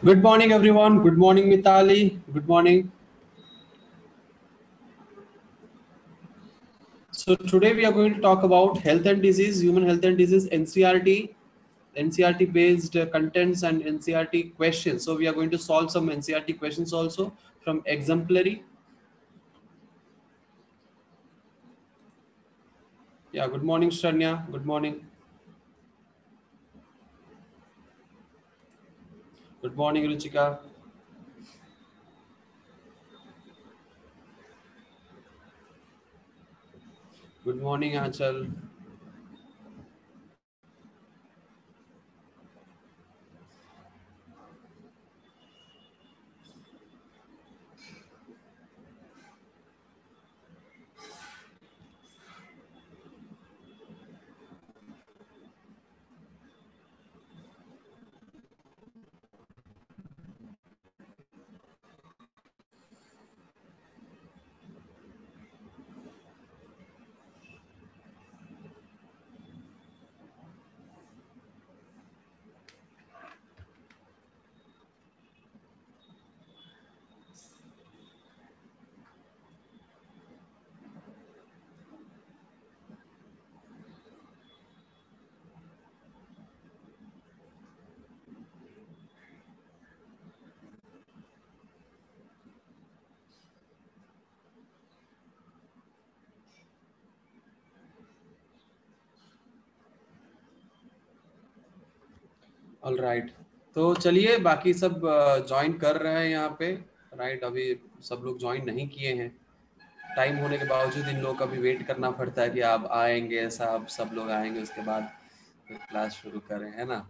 Good morning, everyone. Good morning, Mitali. Good morning. So today we are going to talk about health and disease, human health and disease, NCRT based contents and NCRT questions. So we are going to solve some NCRT questions also from exemplary. Yeah. Good morning, Shania. Good morning. Good morning, Ruchika. Good morning, Achal. All right, तो चलिए बाकी सब join कर रहे हैं यहाँ पे। Right, अभी सब लोग ज्वाइन नहीं किए हैं। टाइम होने के बावजूद इन लोगों का भी वेट करना पड़ता है कि आप आएंगे, ऐसा अब सब लोग आएंगे उसके बाद फिर क्लास शुरू करें, है ना।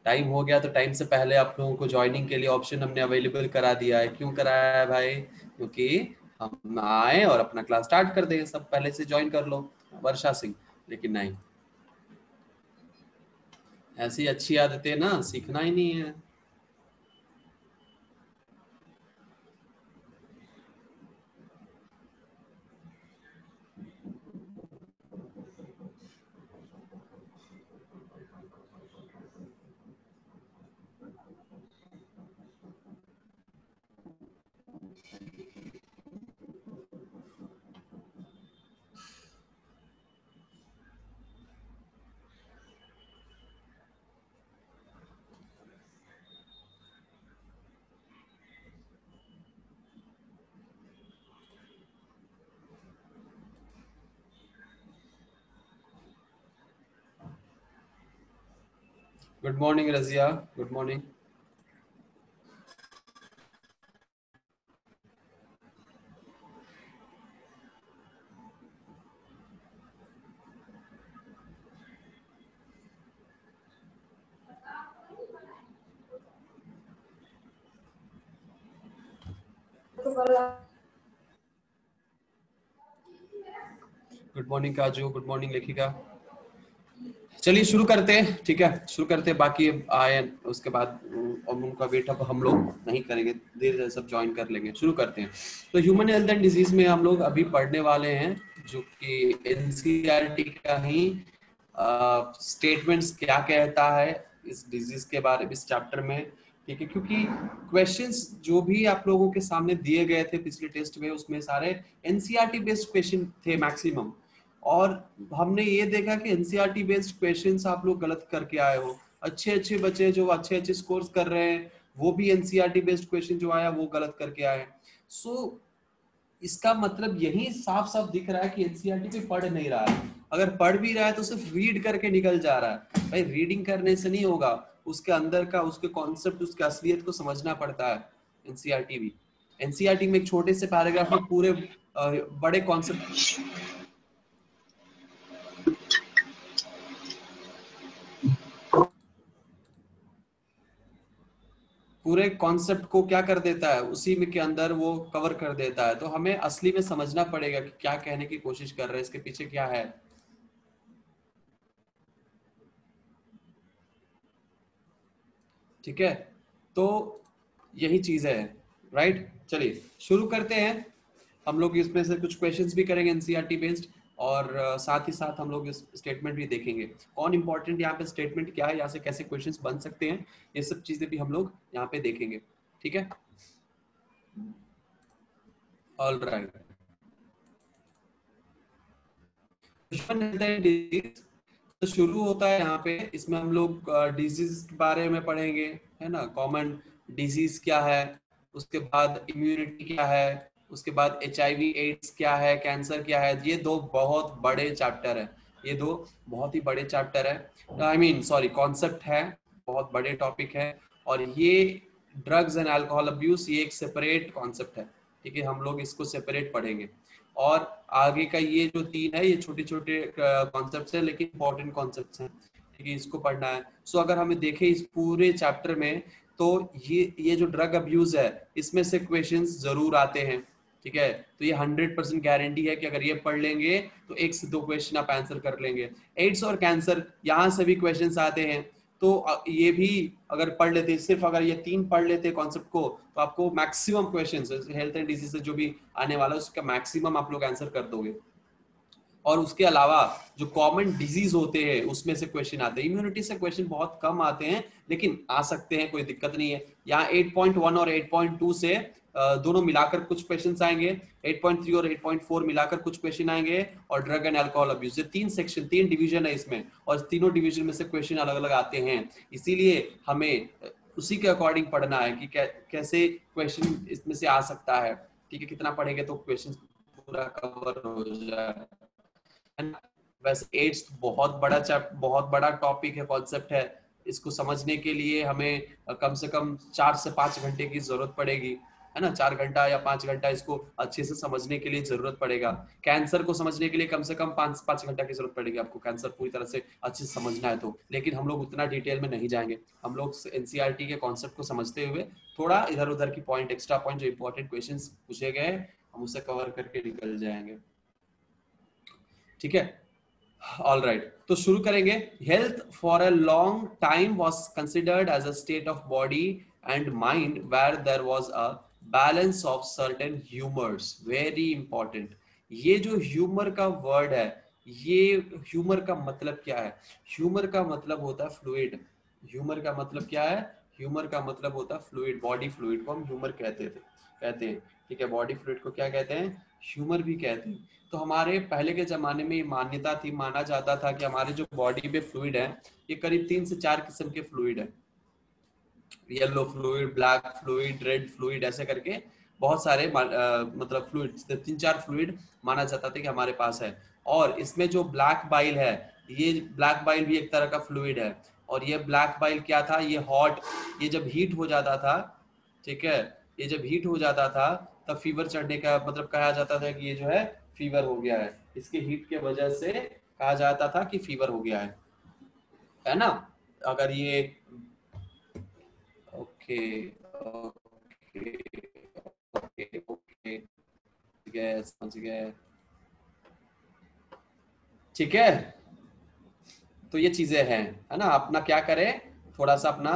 टाइम हो गया तो टाइम से पहले आप लोगों को ज्वाइनिंग के लिए ऑप्शन हमने अवेलेबल करा दिया है। क्यों कराया है भाई? क्योंकि हम आए और अपना क्लास स्टार्ट कर देंगे, सब पहले से ज्वाइन कर लो। वर्षा सिंह, लेकिन नहीं, ऐसी अच्छी आदतें ना सीखना ही नहीं है। Good morning Razia, good morning. Good morning काजू, गुड मॉर्निंग लेखिका। चलिए शुरू करते हैं, ठीक है, शुरू करते हैं। बाकी आए उसके बाद अब उनका वेट अब हम लोग नहीं करेंगे, देर से सब ज्वाइन कर लेंगे। शुरू करते हैं। तो ह्यूमन हेल्थ एंड डिजीज में हम लोग अभी पढ़ने वाले हैं जो कि एनसीईआरटी का ही स्टेटमेंट्स क्या कहता है इस डिजीज के बारे में, इस चैप्टर में। ठीक है, क्योंकि क्वेश्चंस जो भी आप लोगों के सामने दिए गए थे पिछले टेस्ट में, उसमें सारे एनसीईआरटी बेस्ड क्वेश्चन थे मैक्सिमम। और हमने ये देखा कि एनसीईआरटी बेस्ड क्वेश्चंस आप लोग गलत करके आए हो। अच्छे अच्छे बच्चे जो अच्छे अच्छे स्कोर्स कर रहे हैं वो भी एनसीईआरटी बेस्ड क्वेश्चन जो आया वो गलत करके आए। सो इसका मतलब यही साफ साफ दिख रहा है कि एनसीईआरटी पे पढ़ नहीं रहा है। अगर पढ़ भी रहा है तो सिर्फ रीड करके निकल जा रहा है। भाई रीडिंग करने से नहीं होगा, उसके अंदर का उसके कॉन्सेप्ट, उसके असलियत को समझना पड़ता है। एनसीईआरटी भी, एनसीईआरटी में एक छोटे से पैराग्राफ में पूरे बड़े कॉन्सेप्ट, पूरे कॉन्सेप्ट को क्या कर देता है, उसी में के अंदर वो कवर कर देता है। तो हमें असली में समझना पड़ेगा कि क्या कहने की कोशिश कर रहे हैं, इसके पीछे क्या है। ठीक है, तो यही चीज है। राइट, चलिए शुरू करते हैं। हम लोग इसमें से कुछ क्वेश्चंस भी करेंगे एनसीईआरटी बेस्ड। और साथ ही साथ हम लोग इस स्टेटमेंट भी देखेंगे, कौन इंपॉर्टेंट यहाँ पे स्टेटमेंट क्या है, यहाँ से कैसे क्वेश्चंस बन सकते हैं, ये सब चीजें भी हम लोग यहाँ पे देखेंगे। ठीक है, ऑल राइट। तो शुरू होता है यहाँ पे, इसमें हम लोग डिजीज के बारे में पढ़ेंगे, है ना, कॉमन डिजीज क्या है, उसके बाद इम्यूनिटी क्या है, उसके बाद HIV एड्स क्या है, कैंसर क्या है। ये दो बहुत बड़े चैप्टर है, ये दो बहुत ही बड़े चैप्टर है, आई मीन सॉरी कॉन्सेप्ट है, बहुत बड़े टॉपिक है। और ये ड्रग्स एंड अल्कोहल अब्यूज ये एक सेपरेट कॉन्सेप्ट है, ठीक है, हम लोग इसको सेपरेट पढ़ेंगे। और आगे का ये जो तीन है ये छोटे छोटे कॉन्सेप्ट्स हैं, लेकिन इंपॉर्टेंट कॉन्सेप्ट्स हैं, ठीक है, इसको पढ़ना है। सो अगर हमें देखें इस पूरे चैप्टर में, तो ये जो ड्रग अब्यूज है इसमें से क्वेश्चंस जरूर आते हैं, ठीक है। तो ये 100% गारंटी है कि अगर ये पढ़ लेंगे तो एक से दो क्वेश्चन आप आंसर कर लेंगे। एड्स और कैंसर यहाँ से भी क्वेश्चंस आते हैं, तो ये भी अगर पढ़ लेते, सिर्फ अगर ये तीन पढ़ लेते कॉन्सेप्ट को, तो आपको maximum questions health and disease से जो भी आने वाला है उसका मैक्सिमम आप लोग आंसर कर दोगे। और उसके अलावा जो कॉमन डिजीज होते हैं उसमें से क्वेश्चन आते हैं, इम्यूनिटी से क्वेश्चन बहुत कम आते हैं, लेकिन आ सकते हैं, कोई दिक्कत नहीं है। यहाँ 8.1 और 8.2 से दोनों मिलाकर कुछ क्वेश्चंस आएंगे, 8.3 और 8.4 मिलाकर कुछ क्वेश्चन आएंगे, और ड्रग एंड अल्कोहल अब्यूज, ये तीन सेक्शन, तीन डिवीजन है इसमें, और तीनों डिवीजन में से क्वेश्चन अलग अलग आते हैं। इसीलिए हमें उसी के अकॉर्डिंग पढ़ना है कि कैसे क्वेश्चन इसमें से आ सकता है, ठीक है, कितना पढ़ेंगे तो क्वेश्चन पूरा कवर हो जाए। वैसे एड्स बहुत बड़ा टॉपिक है, कॉन्सेप्ट है, इसको समझने के लिए हमें कम से कम 4 से 5 घंटे की जरूरत पड़ेगी, है ना, 4 घंटा या 5 घंटा इसको अच्छे से समझने के लिए जरूरत पड़ेगा। कैंसर को समझने के लिए कम से कम 5 घंटा की जरूरत पड़ेगी आपको, कैंसर पूरी तरह से अच्छे से समझना है तो। लेकिन हम लोग उतना डिटेल में नहीं जाएंगे, हम लोग एनसीईआरटी के कॉन्सेप्ट को समझते हुए थोड़ा इधर उधर की पॉइंट, एक्स्ट्रा पॉइंट जो इंपॉर्टेंट क्वेश्चन पूछे गए हम उसे कवर करके निकल जाएंगे, ठीक है। ऑल राइट, तो शुरू करेंगे। Health for a long time was considered as a state of body and mind where there was a balance of certain humours, very important. ये जो ह्यूमर का वर्ड है, ये ह्यूमर का मतलब क्या है? ह्यूमर का मतलब होता है फ्लूइड। ह्यूमर का मतलब क्या है? ह्यूमर का मतलब होता है फ्लूइड, बॉडी फ्लूइड को हम ह्यूमर कहते हैं, ठीक है। बॉडी फ्लूइड को क्या कहते हैं? ह्यूमर भी कहते हैं। तो हमारे पहले के जमाने में ये मान्यता थी, माना जाता था कि हमारे जो बॉडी में फ्लूइड है ये करीब 3 से 4 किस्म के फ्लूइड है, yellow fluid, black fluid, red fluid, ऐसे करके बहुत सारे मतलब फ्लूइड, 3-4 फ्लूइड माना जाता था कि हमारे पास है। और इसमें जो ब्लैक बाइल है, ये ब्लैक बाइल भी एक तरह का फ्लूइड है। और ये ब्लैक बाइल क्या था? ये हॉट, ये जब हीट हो जाता था, ठीक है, ये जब हीट हो जाता था तब फीवर चढ़ने का मतलब कहा जाता था कि ये जो है फीवर हो गया है, इसके हीट के वजह से कहा जाता था कि फीवर हो गया है ना। अगर ये ओके ओके ओके ओके, समझ गए, ठीक है। तो ये चीजें हैं, है ना। अपना क्या करें, थोड़ा सा अपना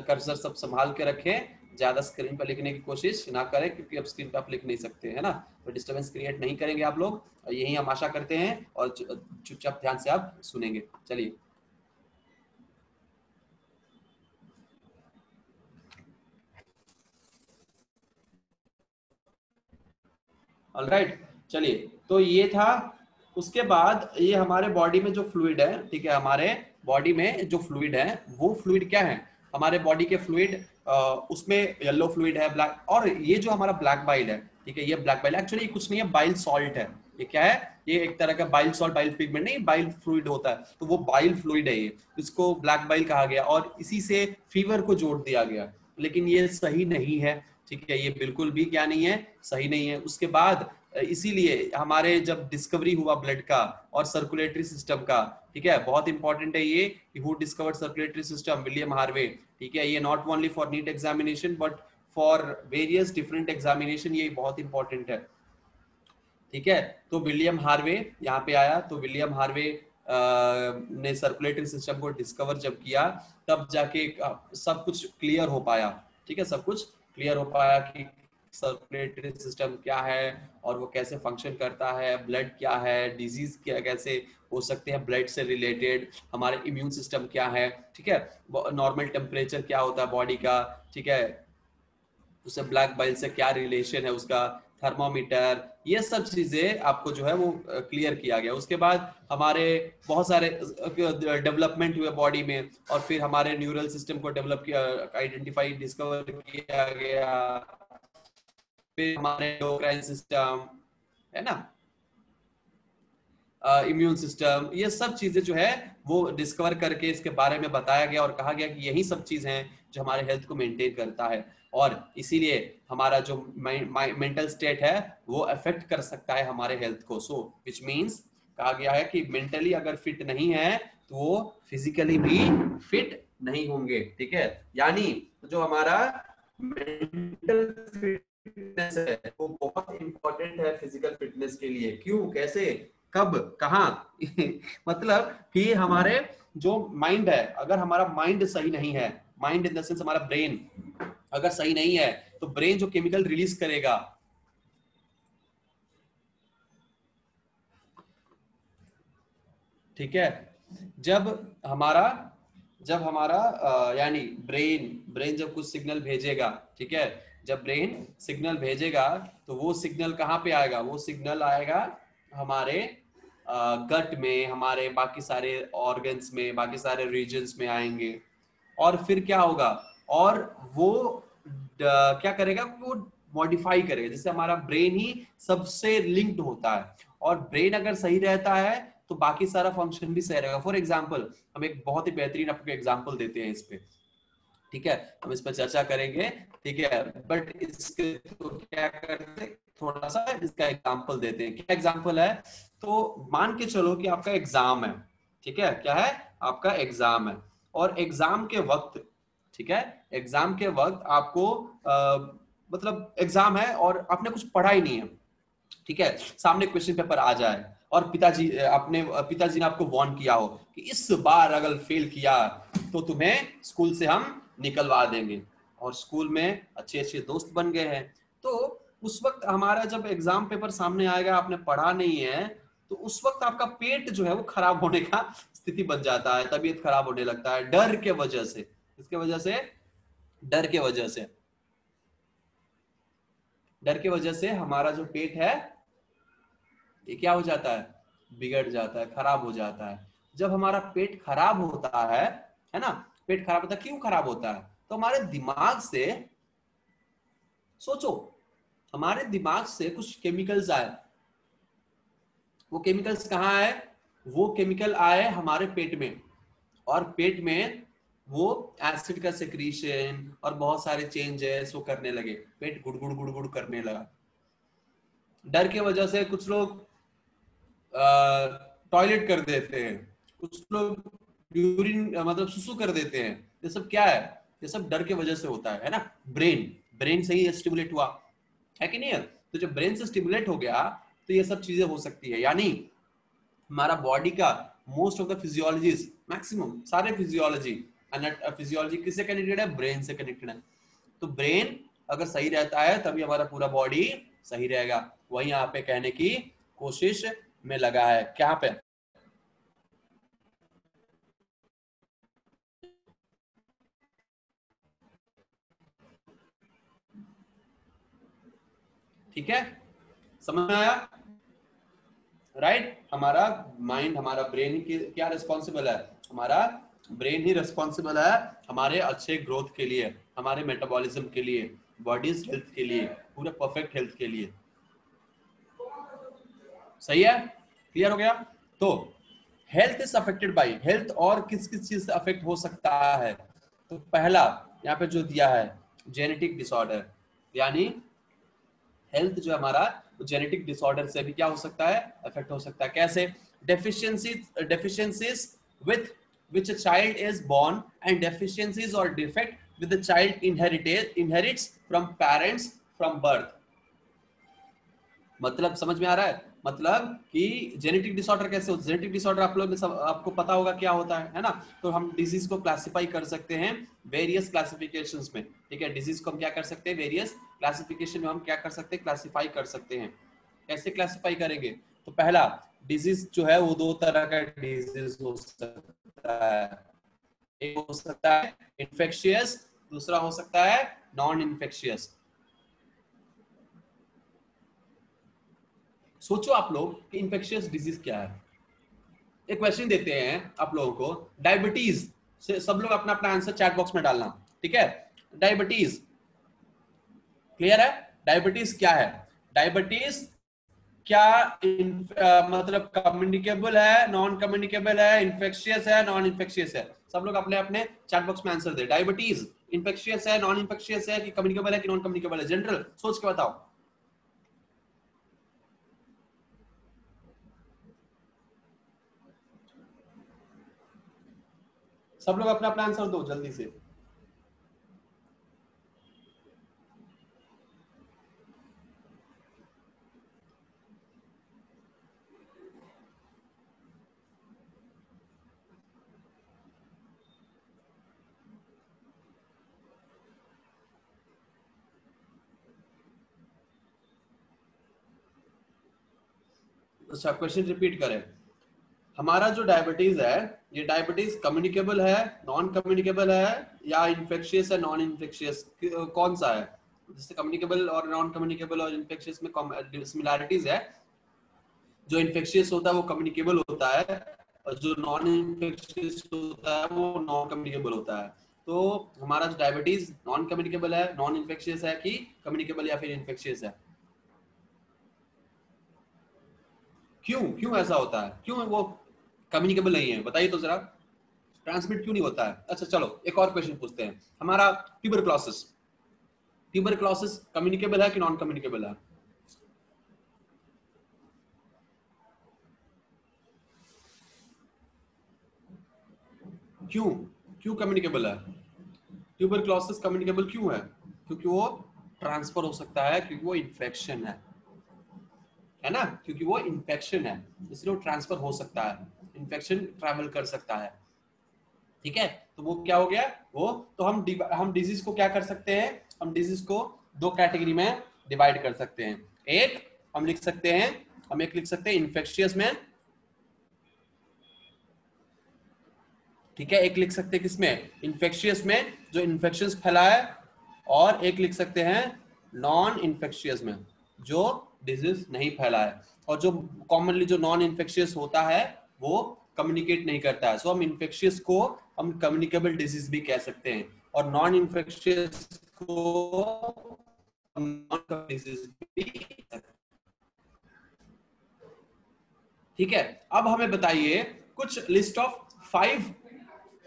कर्सर सब संभाल के रखें, ज्यादा स्क्रीन पर लिखने की कोशिश ना करें, क्योंकि अब स्क्रीन पर आप लिख नहीं सकते, है ना। तो डिस्टर्बेंस क्रिएट नहीं करेंगे आप लोग, यही हम आशा करते हैं, और चुपचाप ध्यान से आप सुनेंगे। चलिए, ऑलराइट, चलिए, तो ये था। उसके बाद ये हमारे बॉडी में जो फ्लूइड है, ठीक है, हमारे बॉडी में जो फ्लूइड है वो फ्लूइड क्या है? हमारे बॉडी के फ्लूइड, उसमें येलो फ्लूइड है, ब्लैक, और ये जो हमारा ब्लैक बाइल है, ठीक है, ये ब्लैक बाइल एक्चुअली कुछ नहीं है, बाइल सॉल्ट है। ये क्या है? ये एक तरह का बाइल सॉल्ट, बाइल पिगमेंट नहीं, बाइल फ्लूइड होता है, तो वो बाइल फ्लूइड है, ये इसको ब्लैक बाइल कहा गया, और इसी से फीवर को जोड़ दिया गया। लेकिन ये सही नहीं है, ठीक है, ये बिल्कुल भी क्या नहीं है, सही नहीं है। उसके बाद इसीलिए हमारे जब डिस्कवरी हुआ ब्लड का और सर्कुलेटरी सिस्टम का, ठीक है, बहुत इंपॉर्टेंट है ये, who discovered circulatory system? William Harvey, ठीक है। ये not only for NEET examination but for various different examination, ये बहुत इंपॉर्टेंट है, ठीक है। तो विलियम हार्वे यहाँ पे आया, तो विलियम हार्वे ने सर्कुलेटरी सिस्टम को डिस्कवर जब किया, तब जाके सब कुछ क्लियर हो पाया, ठीक है, सब कुछ क्लियर हो पाया कि सर्कुलेटरी सिस्टम क्या है और वो कैसे फंक्शन करता है, ब्लड क्या है, डिजीज क्या कैसे हो सकते हैं ब्लड से रिलेटेड, हमारे इम्यून सिस्टम क्या है, ठीक है, नॉर्मल टेम्परेचर क्या होता है बॉडी का, ठीक है, उससे ब्लैक बाइल से क्या रिलेशन है उसका, थर्मोमीटर, ये सब चीजें आपको जो है वो क्लियर किया गया। उसके बाद हमारे बहुत सारे डेवलपमेंट हुए बॉडी में, और फिर हमारे न्यूरल सिस्टम को डेवलप किया, आइडेंटिफाई डिस्कवर किया गया, फिर हमारे एंडोक्राइन सिस्टम है ना, इम्यून सिस्टम, ये सब चीजें जो है वो डिस्कवर करके इसके बारे में बताया गया और कहा गया कि यही सब चीज हैं जो हमारे हेल्थ को मेंटेन करता है, और इसीलिए हमारा जो मेंटल स्टेट है वो अफेक्ट कर सकता है हमारे हेल्थ को। सो विच मींस कहा गया है कि मेंटली अगर फिट नहीं है तो वो फिजिकली भी फिट नहीं होंगे, ठीक है। यानी जो हमारा मेंटल फिटनेस है वो बहुत इंपॉर्टेंट है फिजिकल फिटनेस के लिए। क्यों, कैसे, कब, कहाँ मतलब कि हमारे जो माइंड है, अगर हमारा माइंड सही नहीं है, माइंड इन द सेंस हमारा ब्रेन अगर सही नहीं है तो ब्रेन जो केमिकल रिलीज करेगा, ठीक है, जब हमारा यानी ब्रेन जब कुछ सिग्नल भेजेगा, ठीक है, जब ब्रेन सिग्नल भेजेगा तो वो सिग्नल कहाँ पे आएगा, वो सिग्नल आएगा हमारे गट में, हमारे बाकी सारे ऑर्गन्स में, बाकी सारे रीजन्स में आएंगे, और फिर क्या होगा, और वो क्या करेगा, वो मॉडिफाई करेगा। जैसे हमारा ब्रेन ही सबसे लिंक्ड होता है, और ब्रेन अगर सही रहता है तो बाकी सारा फंक्शन भी सही रहेगा। फॉर एग्जाम्पल हम एक बहुत ही बेहतरीन आपको एग्जाम्पल देते हैं इस पे, ठीक है, हम इस पर चर्चा करेंगे, ठीक है, बट इसके तो क्या करते, थोड़ा सा इसका एग्जाम्पल देते हैं। क्या एग्जाम्पल है, तो मान के चलो कि आपका एग्जाम है, ठीक है, क्या है, आपका एग्जाम है, और एग्जाम के वक्त, ठीक है, एग्जाम के वक्त आपको मतलब एग्जाम है और आपने कुछ पढ़ा ही नहीं है, ठीक है, सामने क्वेश्चन पेपर आ जाए और पिताजी ने आपको वार्न किया हो कि इस बार अगर फेल किया तो तुम्हें स्कूल से हम निकलवा देंगे, और स्कूल में अच्छे अच्छे दोस्त बन गए हैं, तो उस वक्त हमारा जब एग्जाम पेपर सामने आएगा, आपने पढ़ा नहीं है, तो उस वक्त आपका पेट जो है वो खराब होने का स्थिति बन जाता है, तबीयत खराब होने लगता है डर के वजह से। इसके वजह से, डर के वजह से, डर के वजह से हमारा जो पेट है ये क्या हो जाता है, बिगड़ जाता है, खराब हो जाता है। जब हमारा पेट खराब होता है ना, पेट खराब होता है, क्यों खराब होता है, तो हमारे दिमाग से, सोचो, हमारे दिमाग से कुछ केमिकल्स आए, वो केमिकल्स कहाँ आए, वो केमिकल आए हमारे पेट में, और पेट में वो एसिड का सेक्रीशन और बहुत सारे चेंजेस वो करने लगे, पेट गुड़गुड़ गुड़गुड़ करने लगा। डर की वजह से कुछ लोग टॉयलेट कर देते हैं, कुछ लोग यूरिन मतलब सुसु कर देते हैं, ये सब क्या है, ये सब डर के वजह से होता है ना। ब्रेन ब्रेन से ही स्टिमुलेट हुआ है कि नहीं है, तो जब ब्रेन से स्टिमुलेट हो गया तो ये सब चीजें हो सकती है। यानी हमारा बॉडी का मोस्ट ऑफ द फिजियोलॉजीज, मैक्सिमम सारे फिजियोलॉजी किससे कनेक्टेड है, ब्रेन से कनेक्टेड है। तो ब्रेन अगर सही रहता है तभी हमारा पूरा बॉडी सही रहेगा। वही यहाँ पे कहने की कोशिश में लगा है, क्या पे, ठीक है, समझ में आया, राइट। हमारा माइंड, हमारा ब्रेन ही क्या रिस्पॉन्सिबल है, हमारा ब्रेन ही रिस्पॉन्सिबल है हमारे अच्छे ग्रोथ के लिए, हमारे मेटाबॉलिज्म के लिए, बॉडीज हेल्थ के लिए, पूरे परफेक्ट हेल्थ के लिए। सही है, क्लियर हो गया। तो health is affected by, health और किस किस चीज से अफेक्ट हो सकता है, तो पहला यहाँ पे जो दिया है जेनेटिक डिसऑर्डर, यानी हेल्थ जो हमारा जेनेटिक डिसऑर्डर से भी क्या हो सकता है, अफेक्ट हो सकता है। कैसे, deficiencies with which a child is born and deficiencies or defect with the child inherits from parents from birth। मतलब समझ में आ रहा है, मतलब कि जेनेटिक डिसऑर्डर कैसे होता है, जेनेटिक डिसऑर्डर आप लोग आपको पता होगा क्या होता है ना। तो हम डिजीज को क्लासिफाई कर सकते हैं वेरियस क्लासिफिकेशंस में, ठीक है। डिजीज को हम क्या कर सकते हैं, वेरियस क्लासिफिकेशन में हम क्या कर सकते हैं, क्लासिफाई कर सकते हैं। कैसे क्लासिफाई करेंगे, तो पहला डिजीज जो है वो दो तरह का डिजीज हो सकता है, एक हो सकता है इन्फेक्शियस, दूसरा हो सकता है नॉन इन्फेक्शियस। सोचो आप लोग कि इन्फेक्शियस डिजीज क्या है। एक क्वेश्चन देते हैं आप लोगों को, डायबिटीज से सब लोग अपना अपना आंसर चैट बॉक्स में डालना, ठीक है। डायबिटीज क्लियर है, डायबिटीज क्या है, डायबिटीज क्या मतलब कम्युनिकेबल है, नॉन कम्युनिकेबल है, इन्फेक्शियस है, नॉन इन्फेक्शियस है। सब लोग अपने अपने चैट बॉक्स में आंसर दे, डायबिटीज इन्फेक्शियस है, नॉन इन्फेक्शियस है, कि कम्युनिकेबल है कि नॉन कम्युनिकेबल है, जनरल सोच के बताओ। सब लोग अपना अपना आंसर दो जल्दी से। अच्छा क्वेश्चन रिपीट करें, हमारा जो डायबिटीज है, ये डायबिटीज कम्युनिकेबल है, नॉन कम्युनिकेबल है, या इन्फेक्शियस है, नॉन इन्फेक्शियस, कौन सा है। जैसे कम्युनिकेबल और नॉन कम्युनिकेबल और इन्फेक्शियस में सिमिलैरिटीज है। जो इन्फेक्शियस होता है वो कम्युनिकेबल होता है, और जो नॉन इन्फेक्शियस होता है वो नॉन कम्युनिकेबल होता है। तो हमारा जो डायबिटीज नॉन कम्युनिकेबल है, नॉन इन्फेक्शियस है, कि कम्युनिकेबल या फिर इन्फेक्शियस है। क्यों क्यों ऐसा होता है, क्यों वो कम्युनिकेबल नहीं है, बताइए तो जरा। ट्रांसमिट क्यों नहीं होता है। अच्छा चलो एक और क्वेश्चन पूछते हैं, हमारा ट्यूबरक्लोसिस, ट्यूबरक्लोसिस कम्युनिकेबल है कि नॉन कम्युनिकेबल है। क्यों क्यों कम्युनिकेबल है, ट्यूबरक्लोसिस कम्युनिकेबल क्यों है, क्योंकि वो ट्रांसफर हो सकता है, क्योंकि वो इन्फेक्शन है ना, क्योंकि वो इन्फेक्शन है, इसलिए वो ट्रांसफर हो सकता है, इन्फेक्शन ट्रैवल कर सकता है, ठीक है। तो वो क्या हो गया, वो तो हम डिजीज को क्या कर सकते हैं, हम डिजीज को दो कैटेगरी में डिवाइड कर सकते हैं। एक हम लिख सकते हैं, हम एक लिख सकते हैं इन्फेक्शियस में, ठीक है। एक लिख सकते हैं किसमें, इन्फेक्शियस में जो इन्फेक्शन फैलाए, और एक लिख सकते हैं नॉन इन्फेक्शियस में जो डिजीज नहीं फैलाए। और जो कॉमनली जो नॉन इन्फेक्शियस होता है वो कम्युनिकेट नहीं करता है, सो हम इन्फेक्शियस को हम कम्युनिकेबल डिजीज भी कह सकते हैं, और नॉन इन्फेक्शियस को नॉन डिजीज भी कह सकते हैं, ठीक है। अब हमें बताइए कुछ list of five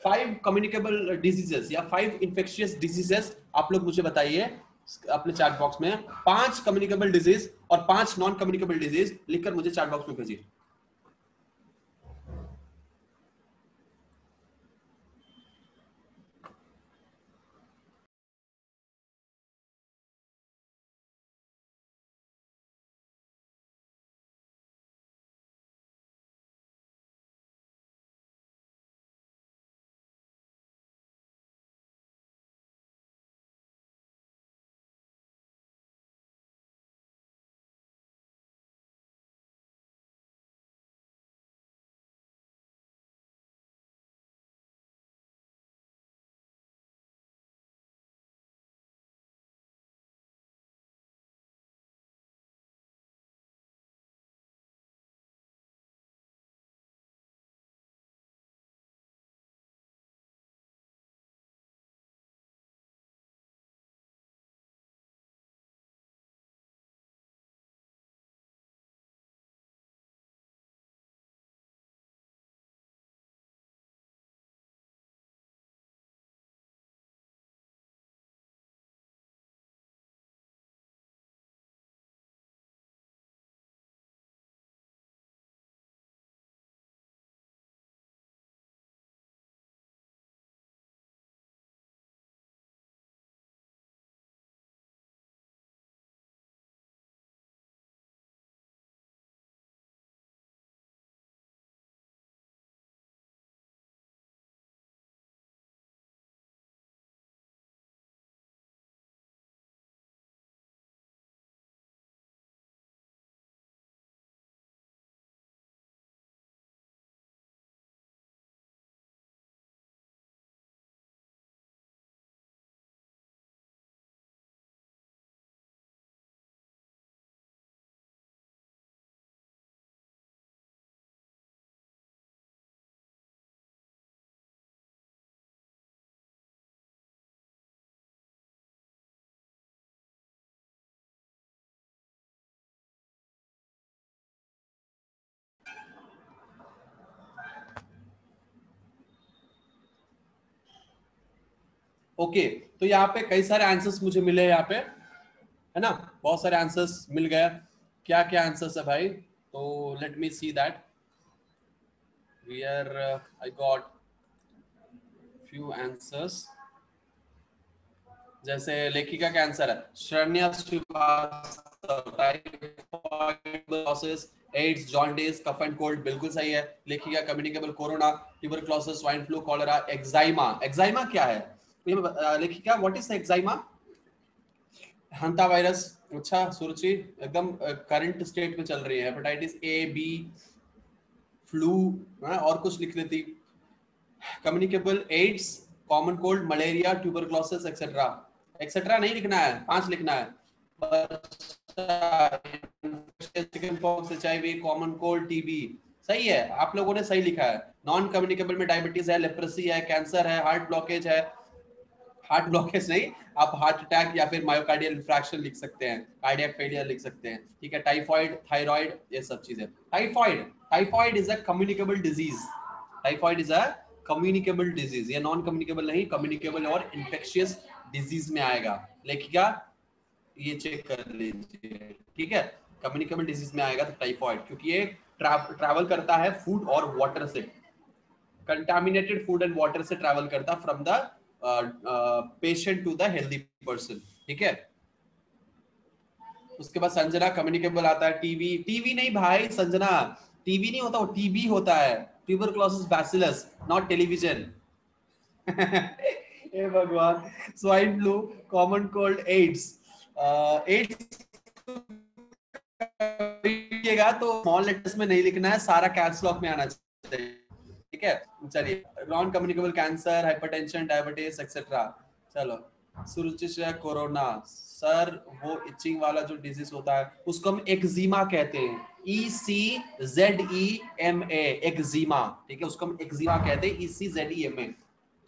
five communicable diseases या फाइव इन्फेक्शियस डिजीजेस आप लोग मुझे बताइए अपने चैट बॉक्स में। पांच कम्युनिकेबल डिजीज और पांच नॉन कम्युनिकेबल डिजीज लिखकर मुझे चैट बॉक्स में भेजिए। ओके, तो यहाँ पे कई सारे आंसर्स मुझे मिले यहाँ पे, है ना, बहुत सारे आंसर्स मिल गए। क्या क्या आंसर्स है भाई, तो let me see that where I got few answers. जैसे लेखिका का आंसर है Sharanya Srivastava, typhoid, AIDS, jaundice, cough and cold, बिल्कुल सही है। Lekhika communicable corona, tuberculosis, swine flu, cholera, eczema. Eczema क्या है Lekhika, what is eczema? Hanta virus. अच्छा सुरुचि एकदम करंट स्टेट में चल रही है। हेपेटाइटिस ए बी, फ्लू, और कुछ लिख लेती। Communicable AIDS, common cold, malaria, tuberculosis etcetera. Etcetera नहीं लिखना है, 5 लिखना है। Chicken pox, HIV, common cold, TB. सही है, आप लोगों ने सही लिखा है। नॉन कम्युनिकेबल में डायबिटीज है, लेप्रेसी है, कैंसर है, हार्ट ब्लॉकेज है। हार्ट ब्लॉकेज नहीं, आप हार्ट अटैक या फिर मायोकार्डियल इंफ्रैक्शन लिख सकते हैं, कार्डियक फेलियर लिख सकते हैं, ठीक है। टाइफॉइड, थायराइड, ये सब चीजें। Typhoid, typhoid is a communicable disease. Typhoid is a communicable disease, ये नॉन कम्युनिकेबल नहीं, कम्युनिकेबल और इन्फेक्शियस डिजीज में आएगा। लेखिका ये चेक कर लीजिए, ठीक है। कम्युनिकेबल डिजीज में आएगा तो टाइफॉइड, क्योंकि ये ट्रैवल करता है फूड और वाटर से, कंटामिनेटेड फूड एंड वाटर से ट्रैवल करता from the patient to the healthy person, ठीक है। उसके बाद संजना, कम्युनिकेबल आता है। टीवी, टीवी नहीं भाई संजना, टीवी नहीं होता, वो टीबी होता है, ट्यूबरक्लोसिस बैसिलस, नॉट टेलीविजन। हे भगवान। Swine flu, common cold, AIDS. AIDS तो स्मॉल लेटर्स में नहीं लिखना है, सारा कैप्स लॉक में आना चाहिए, ठीक है। चलिए, non communicable cancer, hypertension, diabetes etcetera. चलो, सुरुचि, कोरोना। सर वो इचिंग वाला जो डिजीज होता है उसको हम एक्जिमा कहते हैं, ECZEMA, एक्जिमा, ठीक है, उसको हम एक्जिमा कहते हैं, ECZEMA।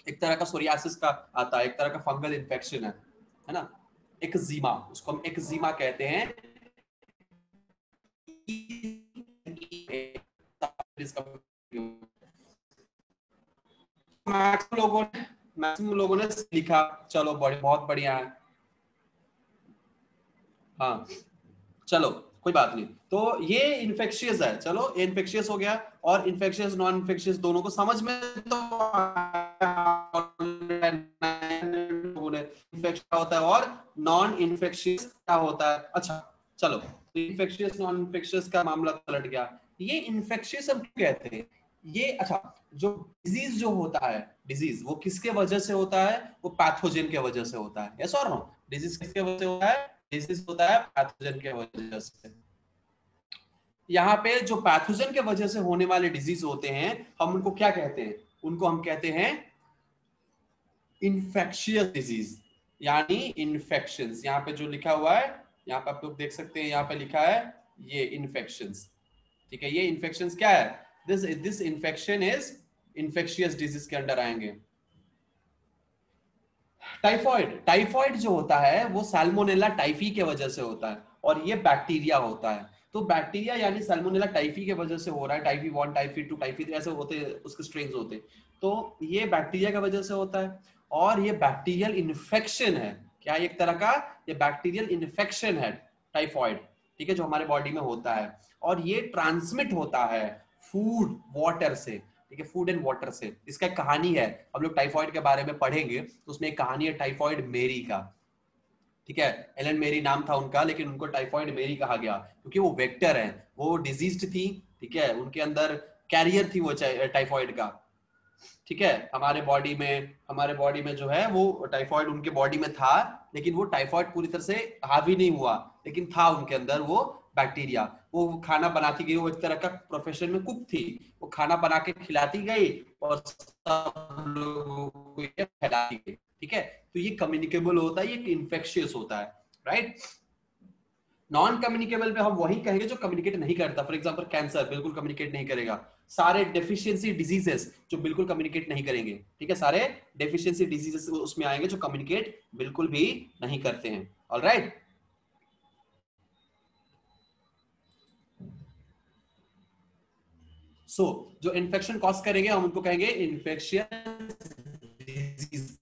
एक तरह का सोरियासिस का आता है, एक तरह का फंगल इन्फेक्शन है ना, एक्जिमा, उसको हम एक्जिमा कहते हैं। मैक्सिमम लोगों ने लिखा, चलो बहुत बढ़िया है। हाँ चलो कोई बात नहीं, तो ये इन्फेक्शियस है, चलो इन्फेक्शियस हो गया। और इन्फेक्शियस नॉन इन्फेक्शियस दोनों को समझ में तो इन्फेक्शन होता है और नॉन इन्फेक्शियस क्या होता है। अच्छा चलो, इन्फेक्शियस नॉन इन्फेक्शियस का मामला पलट गया। ये इन्फेक्शियस हम क्यों कहते हैं ये? अच्छा, जो डिजीज जो होता है, डिजीज वो किसके वजह से होता है? वो पैथोजन के वजह से होता है, यस और नो? डिजीज किसके वजह से होता है? डिजीज होता है पैथोजन के वजह से। यहाँ पे जो पैथोजन के वजह से होने वाले डिजीज होते हैं, हम उनको क्या कहते हैं? उनको हम कहते हैं इन्फेक्शियस डिजीज, यानी इन्फेक्शंस। यहाँ पे जो लिखा हुआ है, यहाँ पे आप लोग देख सकते हैं, यहाँ पे लिखा है ये इन्फेक्शंस, ठीक है। ये इन्फेक्शंस क्या है? This infection is infectious disease के अंडर आएंगे। टाइफॉइड, टाइफॉइड जो होता है वो सैल्मोनेला टाइफी के वजह से होता है, और ये बैक्टीरिया होता है। तो बैक्टीरिया यानी सैल्मोनेला टाइफी के वजह से हो रहा है, टाइफी 1, टाइफी 2, टाइफी 3 ऐसे होते हैं, उसके स्ट्रेन्स होते हैं। तो ये बैक्टीरिया की वजह से होता है, और ये बैक्टीरियल इन्फेक्शन है। क्या एक तरह का ये बैक्टीरियल इन्फेक्शन है टाइफॉइड, ठीक है, जो हमारे बॉडी में होता है। और ये ट्रांसमिट होता है फूड वाटर से, ठीक है, फूड एंड वाटर से। इसका एक कहानी है, हम लोग टाइफॉइड के बारे में पढ़ेंगे तो उसमें एक कहानी है टाइफॉइड मेरी का, ठीक है। एलन मेरी नाम था उनका, लेकिन उनको टाइफॉइड मेरी कहा गया क्योंकि वो वेक्टर है, वो डिजीज्ड थी, ठीक है, उनके अंदर कैरियर थी वो टाइफॉइड का, ठीक है। हमारे बॉडी में जो है वो टाइफॉइड उनके बॉडी में था, लेकिन वो टाइफॉइड पूरी तरह से हावी नहीं हुआ, लेकिन था उनके अंदर वो बैक्टीरिया। वो खाना बनाती गई, वो एक तरह का प्रोफेशन में कुक थी, वो खाना बना के खिलाती गई और सब लोगों को ये फैलाती गई, ठीक है। तो ये कम्युनिकेबल होता है, ये इन्फेक्शियस होता है, राइट। नॉन कम्युनिकेबल में हम वही कहेंगे जो कम्युनिकेट नहीं करता। फॉर एग्जांपल कैंसर बिल्कुल कम्युनिकेट नहीं करेगा। सारे डेफिशिएंसी डिजीजेस जो बिल्कुल कम्युनिकेट नहीं करेंगे, ठीक है, सारे डेफिशिएंसी डिजीजेस उसमें आएंगे जो कम्युनिकेट बिल्कुल भी नहीं करते हैं। ऑलराइट, सो जो इन्फेक्शन कॉज करेंगे हम उनको कहेंगे इन्फेक्शियस डिजीज,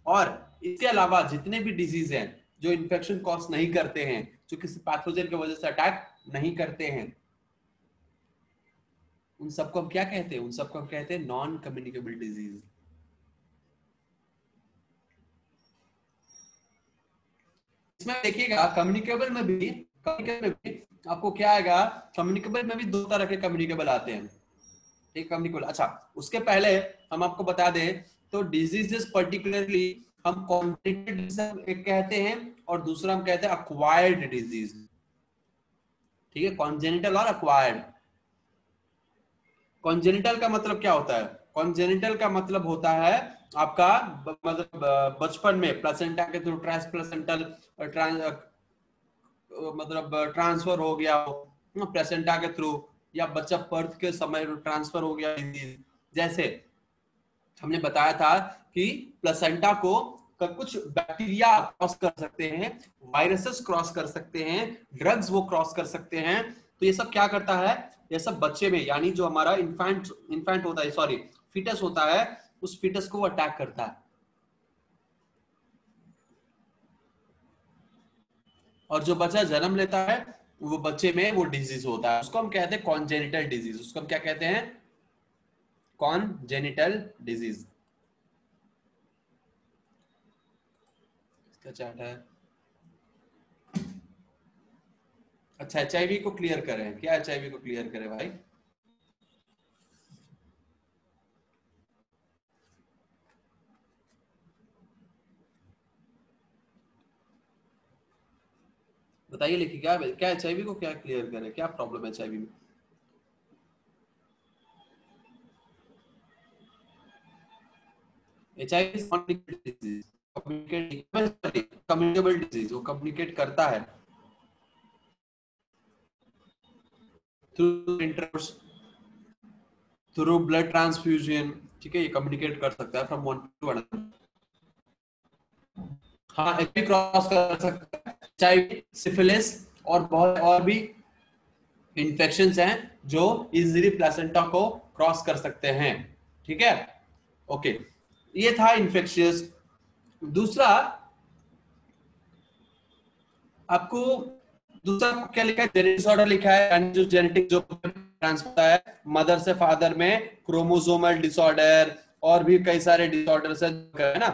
और इसके अलावा जितने भी डिजीज हैं जो इन्फेक्शन कॉज नहीं करते हैं, जो किसी पैथोजन की वजह से अटैक नहीं करते हैं, उन सबको हम क्या कहते हैं? उन सबको हम कहते हैं नॉन कम्युनिकेबल डिजीज। इसमें देखिएगा कम्युनिकेबल में भी आपको क्या आएगा? कम्युनिकेबल में भी दो तरह के कम्युनिकेबल आते हैं। एक कम्युनिकेबल, अच्छा उसके पहले हम आपको बता दें तो डिजीजेस पर्टिकुलरली हम कॉन्जेनिटल डिजीज एक कहते हैं और दूसरा हम कहते हैं अक्वायर्ड डिजीज। ठीक है, कॉन्जेनिटल और अक्वायर्ड। कॉन्जेनिटल का मतलब क्या होता है? कॉन्जेनिटल का मतलब होता है आपका मतलब बचपन में प्लेसेंटा के थ्रू ट्रांसप्लेसेंटल मतलब ट्रांसफर हो गया हो प्लेसेंटा के थ्रू, या बच्चा बर्थ के समय ट्रांसफर हो गया डिजीज। जैसे हमने बताया था कि प्लेसेंटा को कुछ बैक्टीरिया क्रॉस कर सकते हैं, वायरसेस क्रॉस कर सकते हैं, ड्रग्स वो क्रॉस कर सकते हैं। तो ये सब क्या करता है? ये सब बच्चे में, यानी जो हमारा इन्फेंट होता है, सॉरी फीटस होता है, उस फीटस को वो अटैक करता है। और जो बच्चा जन्म लेता है वो बच्चे में वो डिजीज होता है, उसको हम कहते हैं कॉन्जेनिटल डिजीज। उसको हम क्या कहते हैं? Congenital disease. इसका चार्ट है। अच्छा, एचआईवी को क्लियर करें क्या? एचआईवी को क्लियर करें भाई। बताइए, लिखिए क्या क्या एचआईवी को क्या क्लियर करें, क्या प्रॉब्लम है एचआईवी में? HIV is communicable disease. वो कम्युनिकेट करता है through intercourse, through blood transfusion. ठीक है, ये कम्युनिकेट कर सकता है फ्रॉम वन टू अनदर। हाँ, एचआईवी क्रॉस कर सकता है, एचआईवी, सिफिलिस और बहुत और भी इन्फेक्शंस हैं जो इजीली प्लेसेंटा को क्रॉस कर सकते हैं। ठीक है, ओके, ये था इन्फेक्शियस। दूसरा आपको दूसरा क्या लिखा है? जेनेटिक डिसऑर्डर लिखा है, यानी जो जेनेटिक जो ट्रांसफर होता है मदर से फादर में, क्रोमोसोमल डिसऑर्डर और भी कई सारे डिसऑर्डर्स है ना।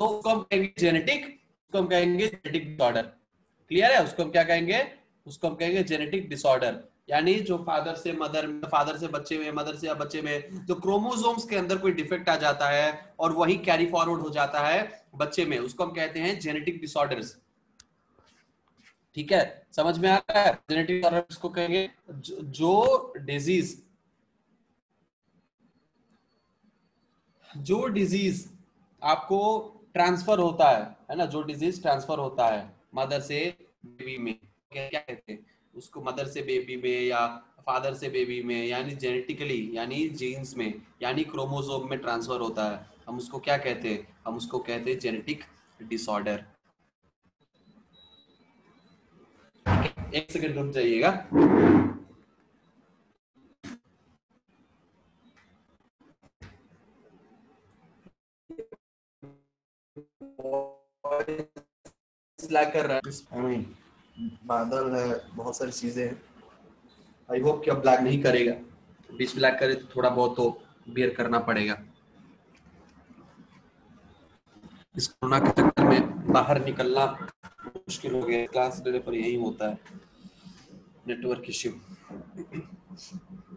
तो उसको हम कहेंगे जेनेटिक, उसको हम कहेंगे जेनेटिक डिसऑर्डर। क्लियर है? उसको हम क्या कहेंगे? उसको हम कहेंगे जेनेटिक डिसऑर्डर। यानी जो फादर से मदर में, फादर से बच्चे में, मदर से या बच्चे में जो क्रोमोसोम्स के अंदर कोई डिफेक्ट आ जाता है और वही कैरी फॉरवर्ड हो जाता है बच्चे में, उसको हम कहते हैं जेनेटिक डिसऑर्डर्स। ठीक है, समझ में आ रहा है? जेनेटिक डिसऑर्डर्स को कहेंगे जो डिजीज आपको ट्रांसफर होता है ना, जो डिजीज ट्रांसफर होता है मदर से बेबी में, क्या कहते हैं उसको? मदर से बेबी में या फादर से बेबी में, यानी जेनेटिकली, यानी जीन्स में, यानी क्रोमोसोम में ट्रांसफर होता है, हम उसको क्या कहते हैं? हम उसको कहते हैं जेनेटिक डिसऑर्डर। एक सेकंड रुक जाइएगा। कर रहा है, बादल है, बहुत सारी चीजें हैं। आई होप कि अब ब्लैक नहीं करेगा, बीच ब्लैक करे तो थोड़ा बहुत तो बियर करना पड़ेगा। इस कोरोना के चक्कर में बाहर निकलना मुश्किल हो गया, क्लास लेने पर यही होता है, नेटवर्क इश्यू।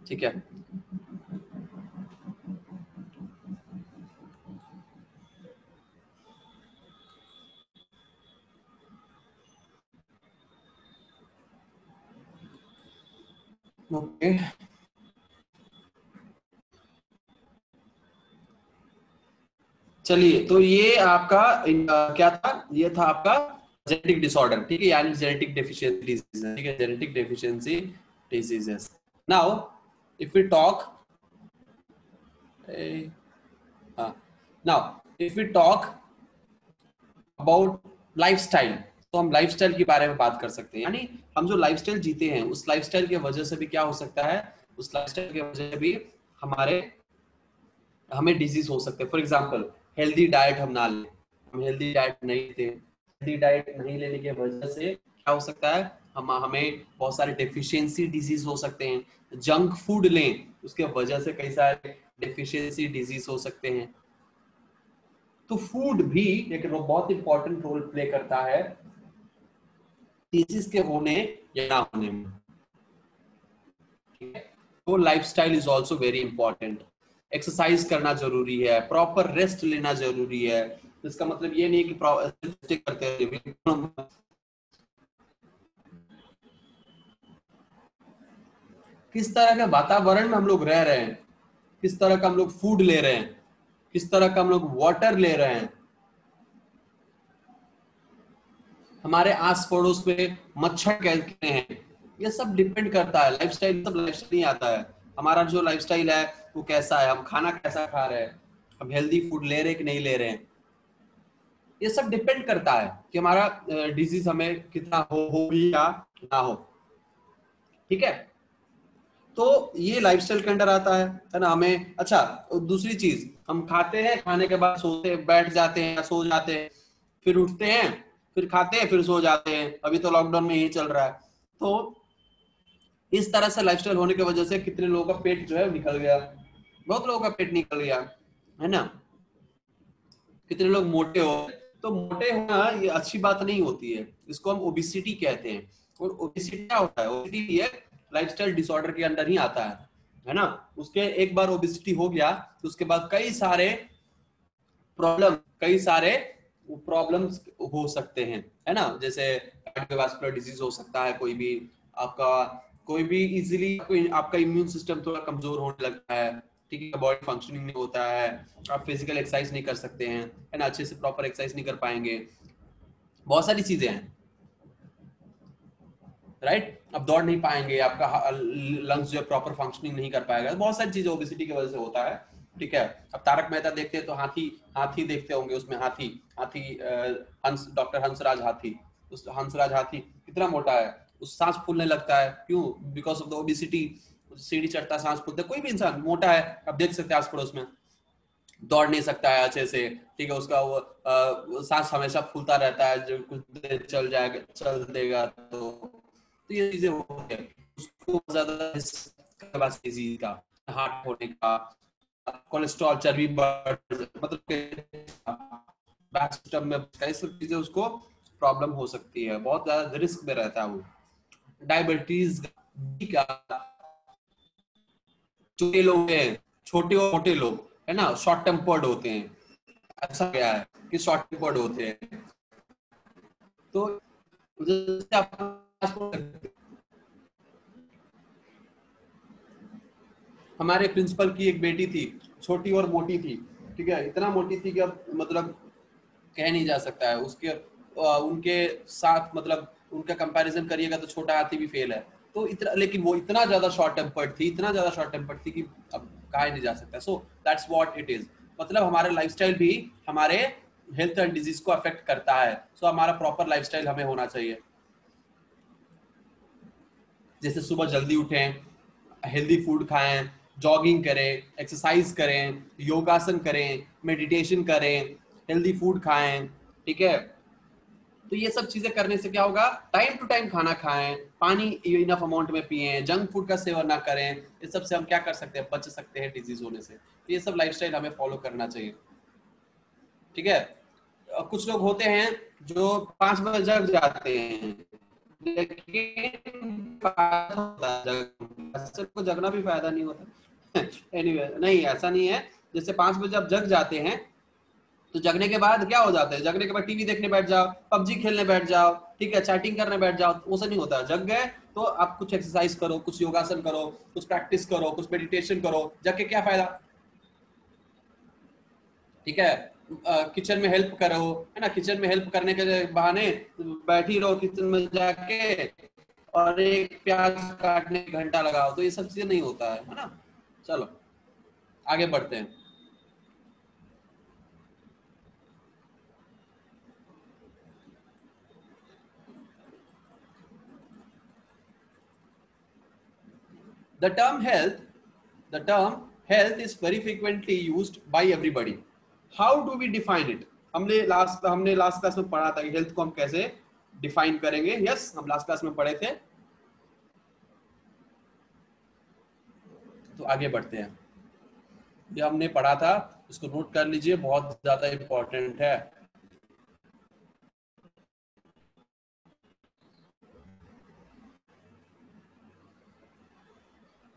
ठीक है, ओके, चलिए। तो ये आपका क्या था? ये था आपका जेनेटिक डिसऑर्डर। ठीक है, यानी जेनेटिक डेफिशिएंसी डिजीज। ठीक है, genetic deficiency diseases. Now if we talk now if we talk about lifestyle, तो हम लाइफस्टाइल के बारे में बात कर सकते हैं। यानी हम जो लाइफस्टाइल जीते हैं उस लाइफस्टाइल की वजह से भी क्या हो सकता है? उस लाइफस्टाइल की वजह से भी हमें डिजीज हो सकते हैं। फॉर एग्जांपल, हेल्दी डाइट हम ना लें, हम हेल्दी डाइट नहीं लेते, हेल्दी डाइट नहीं लेने की वजह से क्या हो सकता है, हमें बहुत सारे डेफिशिएंसी डिजीज हो सकते हैं। जंक फूड लें, उसके वजह से कई सारे डेफिशिएंसी डिजीज हो सकते हैं। तो फूड भी एक बहुत इंपॉर्टेंट रोल प्ले करता है डिजीज के होने या ना होने में। तो lifestyle is also very important. Exercise करना जरूरी है, प्रॉपर रेस्ट लेना जरूरी है। इसका मतलब ये नहीं कि करते हैं। किस तरह के वातावरण में हम लोग रह रहे हैं, किस तरह का हम लोग फूड ले रहे हैं, किस तरह का हम लोग वाटर ले रहे हैं, हमारे आस पड़ोस में मच्छर कितने हैं, ये सब डिपेंड करता है। लाइफस्टाइल सब लाइफस्टाइल नहीं आता है। हमारा जो लाइफस्टाइल है वो कैसा है, हम खाना कैसा खा रहे हैं, हम हेल्दी फूड ले रहे हैं कि नहीं ले रहे हैं, ये सब डिपेंड करता है कि हमारा डिजीज हमें कितना हो भी या ना हो। ठीक है, तो ये लाइफस्टाइल के अंडर आता है ना हमें। अच्छा, दूसरी चीज, हम खाते हैं, खाने के बाद सोते बैठ जाते हैं, सो जाते हैं, फिर उठते हैं, फिर खाते हैं, फिर सो जाते हैं। अभी तो लॉकडाउन में यही चल रहा है। तो इस तरह से लाइफस्टाइल होने की वजह से कितने लोगों का पेट जो है निकल गया, बहुत लोगों का पेट निकल गया, है ना। कितने लोग मोटे हो। तो मोटे होना ये अच्छी बात नहीं होती है, इसको हम ओबिसिटी कहते हैं। और ओबिसिटी क्या होता है, ओबिसिटी ये लाइफस्टाइल डिसऑर्डर के अंदर ही आता है ना। उसके एक बार ओबिसिटी हो गया तो उसके बाद कई सारे प्रॉब्लम्स हो सकते हैं, है ना। जैसे कार्डियोवास्कुलर डिजीज हो सकता है, कोई भी आपका, कोई भी इजीली आपका इम्यून सिस्टम थोड़ा कमजोर होने लगता है, ठीक है, बॉडी फंक्शनिंग नहीं होता है, आप फिजिकल एक्सरसाइज नहीं कर सकते हैं, है ना, अच्छे से प्रॉपर एक्सरसाइज नहीं कर पाएंगे, बहुत सारी चीजें हैं, राइट। अब दौड़ नहीं पाएंगे, आपका लंग्स जो है प्रॉपर फंक्शनिंग नहीं कर पाएगा, बहुत सारी चीजें ओबेसिटी की वजह से होता है। ठीक है, अब तारक मेहता देखते हैं तो हाथी, हाथी देखते होंगे, उसमें हाथी, हाथी हंस, डॉक्टर हंसराज हाथी, उस हंसराज हाथी कितना मोटा है, उस सांस फूलने लगता है, क्यों? Because of the obesity. सीढ़ी चढ़ता है, सांस फूलता है, कोई भी इंसान मोटा है, अब देख सकते हैं आस पड़ोस में, दौड़ नहीं सकता है अच्छे से, ठीक है, उसका वो सांस हमेशा फूलता रहता है, जो कुछ देर चल जाएगा, चल देगा तो ये चीजें होती है। उसको ज्यादा डिजीज का, हार्ट होने का, कोलेस्ट्रॉल, चर्बी बढ़, मतलब बैक सिस्टम में कई सब चीजें उसको प्रॉब्लम हो सकती है, बहुत ज्यादा रिस्क में रहता है वो। डायबिटीज का, छोटे लोग हैं, छोटे और मोटे लोग, है ना, शॉर्ट टेम्पर्ड होते हैं। ऐसा क्या है कि शॉर्ट टेम्पर्ड होते हैं, तो जैसे हमारे प्रिंसिपल की एक बेटी थी, छोटी और मोटी थी, ठीक है, इतना मोटी थी कि अब मतलब कह नहीं जा सकता है उसके उनके साथ, मतलब उनका कंपैरिजन करिएगा तो छोटा हाथी भी फेल है। तो इतना, लेकिन वो इतना ज्यादा शॉर्ट टेम्पर्ड थी, इतना ज्यादा शॉर्ट टेम्पर्ड थी कि अब कहा ही नहीं जा सकता। So that's what it is, मतलब हमारे लाइफस्टाइल भी हमारे हेल्थ एंड डिजीज को अफेक्ट करता है। सो हमारा प्रॉपर लाइफस्टाइल हमें होना चाहिए, जैसे सुबह जल्दी उठें, हेल्दी फूड खाएं, जॉगिंग करें, एक्सरसाइज करें, योगासन करें, मेडिटेशन करें, हेल्दी फूड खाएं, ठीक है। तो ये सब चीजें करने से क्या होगा, टाइम टू टाइम खाना खाएं, पानी इनफ अमाउंट में पिएं, जंक फूड का सेवन ना करें। इस सब से हम क्या कर सकते हैं, बच सकते हैं डिजीज होने से। तो ये सब लाइफस्टाइल हमें फॉलो करना चाहिए, ठीक है। कुछ लोग होते हैं जो 5 बजे जग जाते हैं, लेकिन को जगना भी फायदा नहीं होता। एनीवे नहीं, ऐसा नहीं है। जैसे 5 बजे आप जग जाते हैं तो जगने के बाद क्या हो जाता है, जगने के बाद टीवी देखने बैठ जाओ, पबजी खेलने बैठ जाओ, ठीक है, चैटिंग करने बैठ जाओ, वो सब नहीं होता। जग गए तो आप कुछ एक्सरसाइज करो, कुछ योगासन करो, कुछ प्रैक्टिस करो, कुछ मेडिटेशन करो। जग के क्या फायदा, ठीक है। किचन में हेल्प करो, है ना, किचन में हेल्प करने के बहाने बैठी रहो किचन में जाके और एक प्याज काटने घंटा लगाओ, तो ये सब चीजें नहीं होता है ना। चलो आगे बढ़ते हैं। The term health, the term health is very frequently used by everybody. How do we define it? हमने लास्ट क्लास में पढ़ा था कि हेल्थ को हम कैसे डिफाइन करेंगे। यस, हम लास्ट क्लास में पढ़े थे। तो आगे बढ़ते हैं। ये हमने पढ़ा था, इसको नोट कर लीजिए, बहुत ज्यादा इंपॉर्टेंट है।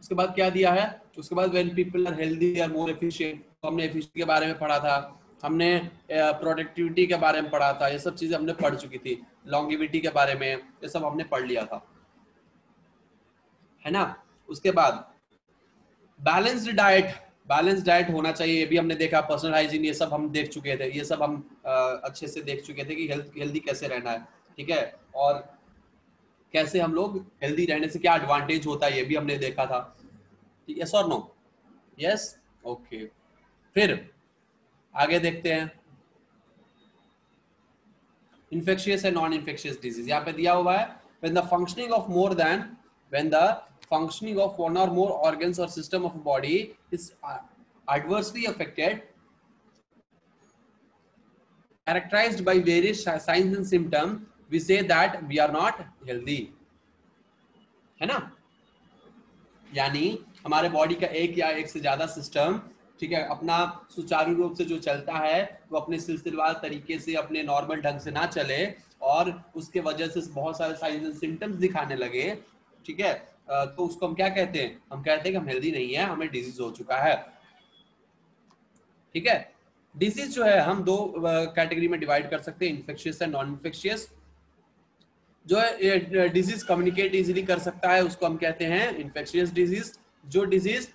उसके बाद क्या दिया है? उसके बाद when people are healthy are more efficient, तो हमने एफिशिएंसी के बारे में पढ़ा था, हमने प्रोडक्टिविटी के बारे में पढ़ा था, ये सब चीजें हमने पढ़ चुकी थी। लॉन्गेविटी के बारे में ये सब हमने पढ़ लिया था, है ना। उसके बाद बैलेंस्ड डाइट, बैलेंस डाइट होना चाहिए, ये भी हमने देखा। पर्सनल हाइजीन, ये सब हम देख चुके थे, ये सब हम अच्छे से देख चुके थे कि हेल्दी कैसे रहना है, ठीक है। और कैसे हम लोग हेल्दी रहने से क्या एडवांटेज होता है, ये भी हमने देखा था। यस और नो? Yes, okay. फिर आगे देखते हैं, infectious and non infectious disease यहाँ पे दिया हुआ है। When the functioning of more than when the functioning of one or more organs or system of a body is adversely affected, characterized by various signs and symptoms, we say that we are not healthy, है ना। यानी हमारे body का एक या एक से ज्यादा सिस्टम, ठीक है, अपना सुचारू रूप से जो चलता है वो अपने सिलसिलेवार तरीके से अपने नॉर्मल ढंग से ना चले और उसके वजह से बहुत सारे साइंस एंड सिम्टम्स दिखाने लगे, ठीक है, तो उसको हम क्या कहते हैं? हम कहते हैं कि हम हेल्दी नहीं है, हमें डिजीज हो चुका है, ठीक है। डिजीज जो है हम दो कैटेगरी में डिवाइड कर सकते हैं, इन्फेक्शियस एंड नॉन इन्फेक्शियस। जो है डिजीज कम्युनिकेट इजीली कर सकता है उसको हम कहते हैं इन्फेक्शियस डिजीज। जो डिजीज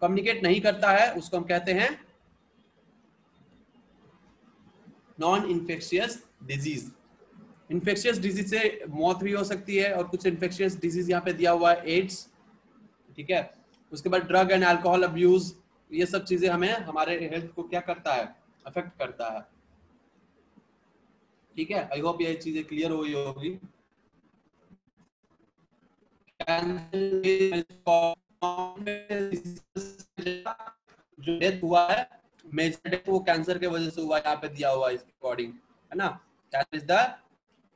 कम्युनिकेट नहीं करता है उसको हम कहते हैं non infectious disease. Infectious disease से मौत भी हो सकती है, और कुछ इन्फेक्शियस डिजीज यहाँ पे दिया हुआ है, एड्स, ठीक है। उसके बाद ड्रग एंड अल्कोहल अब्यूज, ये सब चीजें हमें हमारे हेल्थ को क्या करता है? अफेक्ट करता है, ठीक है। आई होप ये चीजें क्लियर हुई होगी। जो डेथ हुआ है, मेजर डेथ वो कैंसर के वजह से हुआ, यहाँ पे दिया हुआ है इसके अकॉर्डिंग, है ना। That is the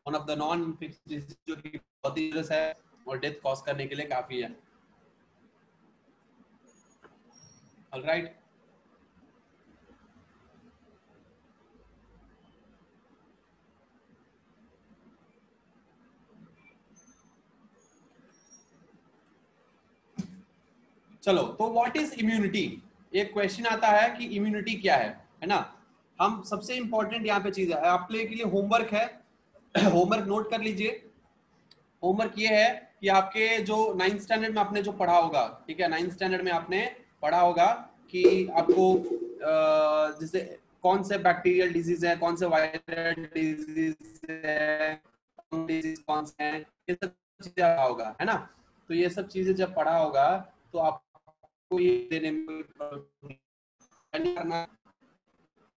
one of the non infectious disease जो कि बहुत ही सीरियस है और डेथ कॉज करने के लिए काफी है। ऑलराइट, चलो, तो व्हाट इज इम्यूनिटी? एक क्वेश्चन आता है कि इम्यूनिटी क्या है ना। हम सबसे इंपॉर्टेंट यहाँ पे चीज है आपके लिए होमवर्क है। होमवर्क नोट कर लीजिए। होमवर्क ये है कि आपके जो 9th स्टैंडर्ड में आपने जो पढ़ा होगा, ठीक है, 9th स्टैंडर्ड में आपने पढ़ा होगा कि आपको जैसे कौन से बैक्टीरियल डिजीज है, कौन से वायरल डिजीज है, डिजीज कौन से हैं, ये सब चीजें पढ़ा होगा, है ना। तो ये सब चीजें जब पढ़ा होगा तो आपको ये देने में करना,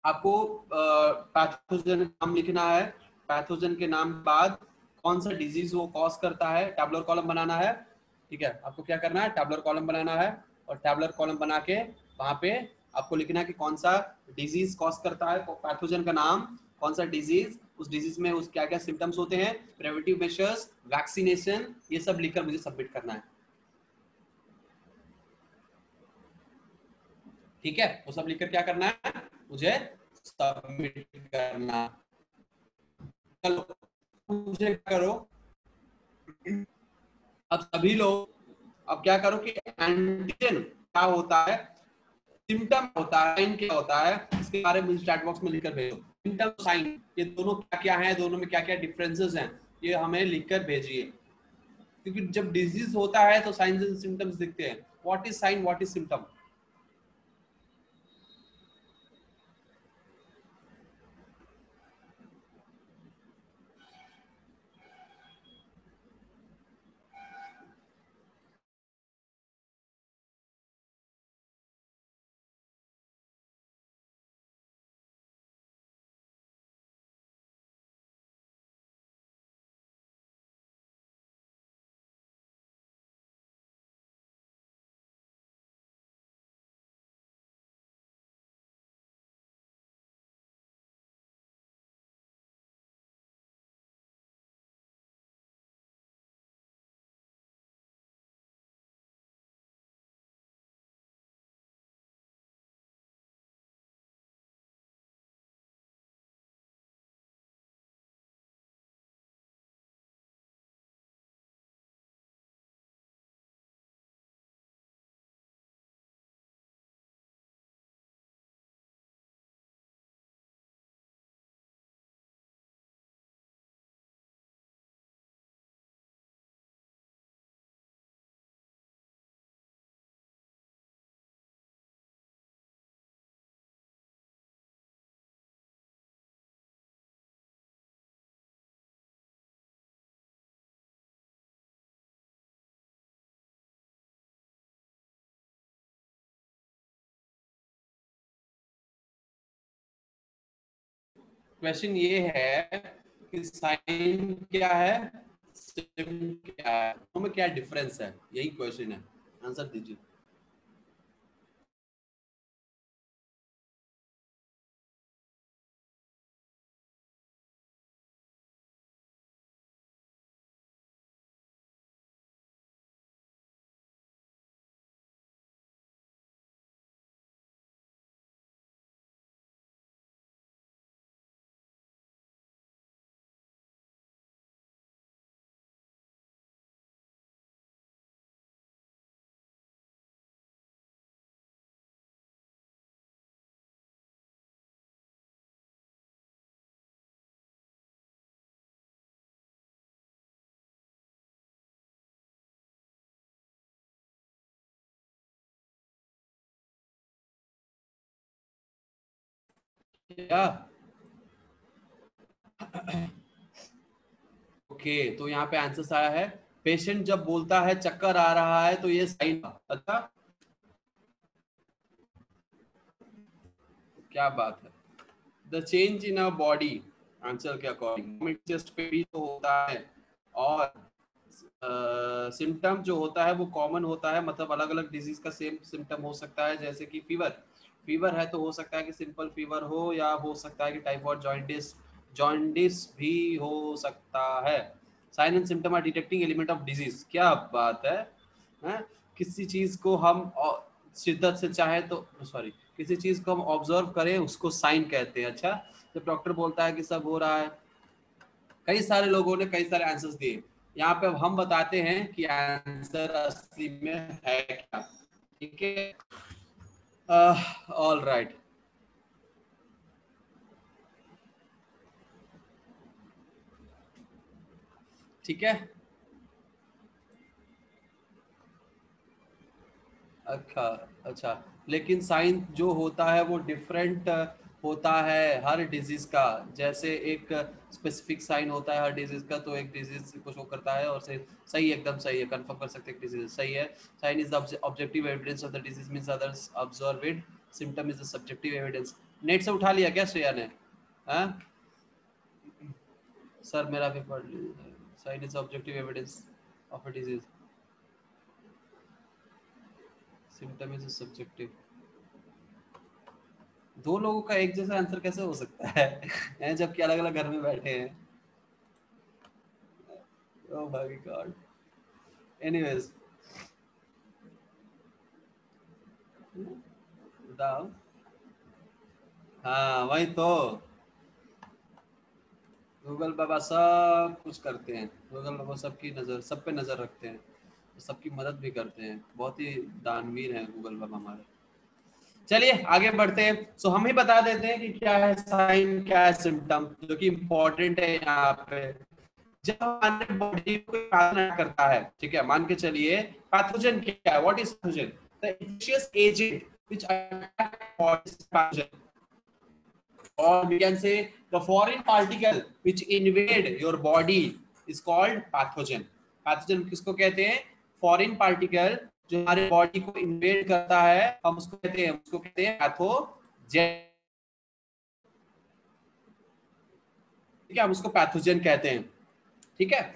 आपको पैथोजन नाम लिखना है। पैथोजन के नाम के बाद कौन सा डिजीज वो कॉज करता है, टैबुलर कॉलम बनाना है, ठीक है। आपको क्या करना है? टैबुलर कॉलम बनाना है, और टैबुलर कॉलम बना के वहां पे आपको लिखना है कि कौन सा डिजीज कॉज करता है, पैथोजन का नाम, कौन सा डिजीज, उस डिजीज में उस क्या क्या सिम्टम्स होते हैं, प्रिवेंटिव मेजर्स, वैक्सीनेशन, ये सब लिखकर मुझे सबमिट करना है, ठीक है। वो सब लिखकर क्या करना है? मुझे सबमिट करना। चलो, मुझे क्या करो, अब सभी लोग, अब क्या करो कि एंटीजन क्या होता है, सिम्टम होता है, साइन क्या होता है, इसके बारे में मुझे चैट बॉक्स में लिखकर भेजो। सिम्टम, साइन, ये दोनों क्या क्या है, दोनों में क्या क्या डिफरेंसेस हैं, ये हमें लिखकर भेजिए। क्योंकि जब डिजीज होता है तो साइंस एंड सिम्टम्स दिखते हैं। What is sine, what is symptom? Question ये है कि साइन क्या है, सिम क्या है, दोनों में क्या डिफरेंस है, यही क्वेश्चन है, आंसर दीजिए। क्या ओके, तो यहाँ पे आंसर आया है, पेशेंट जब बोलता है चक्कर आ रहा है तो ये साइन। अच्छा, क्या बात है। The change in our body, answer के अकॉर्डिंग चेस्ट पे भी तो होता है, और सिम्टम जो होता है वो कॉमन होता है, मतलब अलग अलग डिजीज का सेम सिम्टम हो सकता है, जैसे कि फीवर, फीवर है तो हो सकता है कि सिंपल फीवर हो, या हो सकता है कि टाइफाइड जॉइंटिस, जॉइंटिस भी हो सकता है। Sign and symptom are detecting element of disease, क्या बात है, हैं? किसी चीज को हम शिद्दत से चाहे तो, सॉरी, किसी चीज को हम ऑब्जर्व करें उसको साइन कहते हैं। अच्छा, जब डॉक्टर बोलता है कि सब हो रहा है, कई सारे लोगों ने कई सारे आंसर्स दिए, यहाँ पे अब हम बताते हैं कि आंसर असली में है क्या। ठीक है, ऑल राइट, ठीक है। अच्छा, अच्छा, लेकिन साइन जो होता है वो डिफरेंट होता है हर डिजीज का, जैसे एक स्पेसिफिक साइन होता है हर डिजीज का, तो एक डिजीज को शो करता है, और सही, एकदम सही है, कंफर्म कर सकते हैं डिजीज सही है। Sign is the objective evidence of the disease, means others observe it, symptom is the subjective evidence. Net से उठा लिया क्या श्रेया ने? हाँ सर, मेरा भी पढ़ लीजिए, sign is objective evidence of a disease, symptom is subjective. दो लोगों का एक जैसा आंसर कैसे हो सकता है हैं, जबकि अलग अलग घर में बैठे हैं। ओह माय गॉड, एनीवेज, बताओ। हाँ वही तो, गूगल बाबा सब कुछ करते हैं, गूगल बाबा सबकी नजर, सब पे नजर रखते हैं, सबकी मदद भी करते हैं, बहुत ही दानवीर हैं गूगल बाबा हमारे। चलिए आगे बढ़ते हैं। सो हम ही बता देते हैं कि क्या है साइन, क्या है सिम्टम, जो कि इम्पोर्टेंट है यहाँ पे। जब हमारे बॉडी को पैथोजन करता है, ठीक है, मान के चलिए, पैथोजन क्या है, what is pathogen, the infectious agent which attack body pathogen, or we can say the foreign particle which invade your body is called pathogen। Pathogen किसको कहते हैं? फॉरेन पार्टिकल जो हमारे बॉडी को इन्वेड करता है, हम उसको कहते हैं पैथोजन, ठीक है, हम उसको पैथोजन कहते हैं। ठीक है,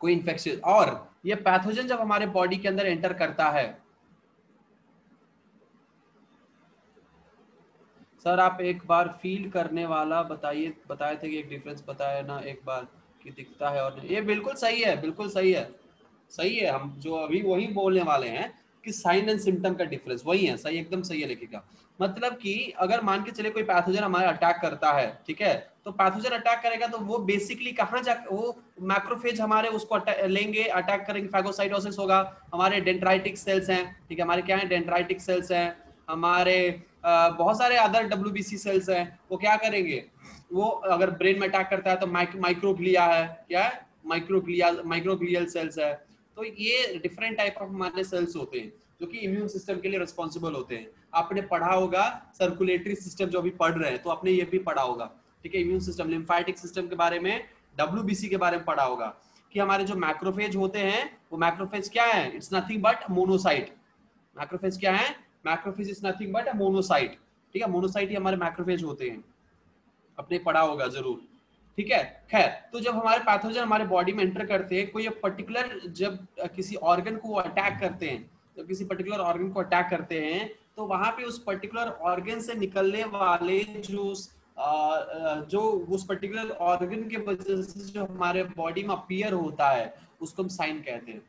कोई इन्फेक्शन, और ये पैथोजन जब हमारे बॉडी के अंदर एंटर करता है, सर आप एक बार फील करने वाला बताइए, बताए थे कि एक डिफरेंस बताया ना एक बार, कि दिखता है और नहीं, ये बिल्कुल सही है, बिल्कुल सही है, सही है, हम जो अभी वही बोलने वाले हैं कि साइन एंड सिम्टम का डिफरेंस वही है, सही, एकदम सही है लेखिका। मतलब कि अगर मान के चले कोई पैथोजन हमारा अटैक करता है, ठीक है, तो पैथोजन अटैक करेगा तो वो बेसिकली कहाँ जा, वो मैक्रोफेज हमारे उसको लेंगे, अटैक करेंगे, फैगोसाइटोसिस होगा, हमारे डेंड्राइटिक सेल्स हैं, ठीक है, हमारे क्या है, डेंड्राइटिक सेल्स हैं, हमारे बहुत सारे अदर डब्ल्यूबीसी सेल्स हैं, वो क्या करेंगे, वो अगर ब्रेन में अटैक करता है तो माइक्रोग्लिया है, क्या है, माइक्रोग्लियल सेल्स है। तो ये डिफरेंट टाइप ऑफ हमारे सेल्स होते हैं जो कि इम्यून सिस्टम के लिए रिस्पॉन्सिबल होते हैं। आपने पढ़ा होगा सर्कुलेटरी सिस्टम, जो अभी पढ़ रहे हैं तो आपने ये भी पढ़ा होगा, ठीक है, इम्यून सिस्टम, लिम्फेटिक सिस्टम के बारे में, डब्ल्यूबीसी के बारे में पढ़ा होगा, कि हमारे जो मैक्रोफेज होते हैं, वो मैक्रोफेज क्या है, it's nothing but monocyte. Macrophage क्या है, macrophage is nothing but a monocyte, ठीक है, मोनोसाइट ही हमारे मैक्रोफेज होते हैं। आपने पढ़ा होगा जरूर, ठीक है। खैर, तो जब हमारे पैथोजन हमारे बॉडी में एंटर करते हैं, कोई पर्टिकुलर जब किसी ऑर्गन को अटैक करते हैं, जब किसी पर्टिकुलर ऑर्गन को अटैक करते हैं, तो वहां पे उस पर्टिकुलर ऑर्गन से निकलने वाले जो उस पर्टिकुलर ऑर्गन के वजह से जो हमारे बॉडी में अपीयर होता है, उसको हम साइन कहते हैं,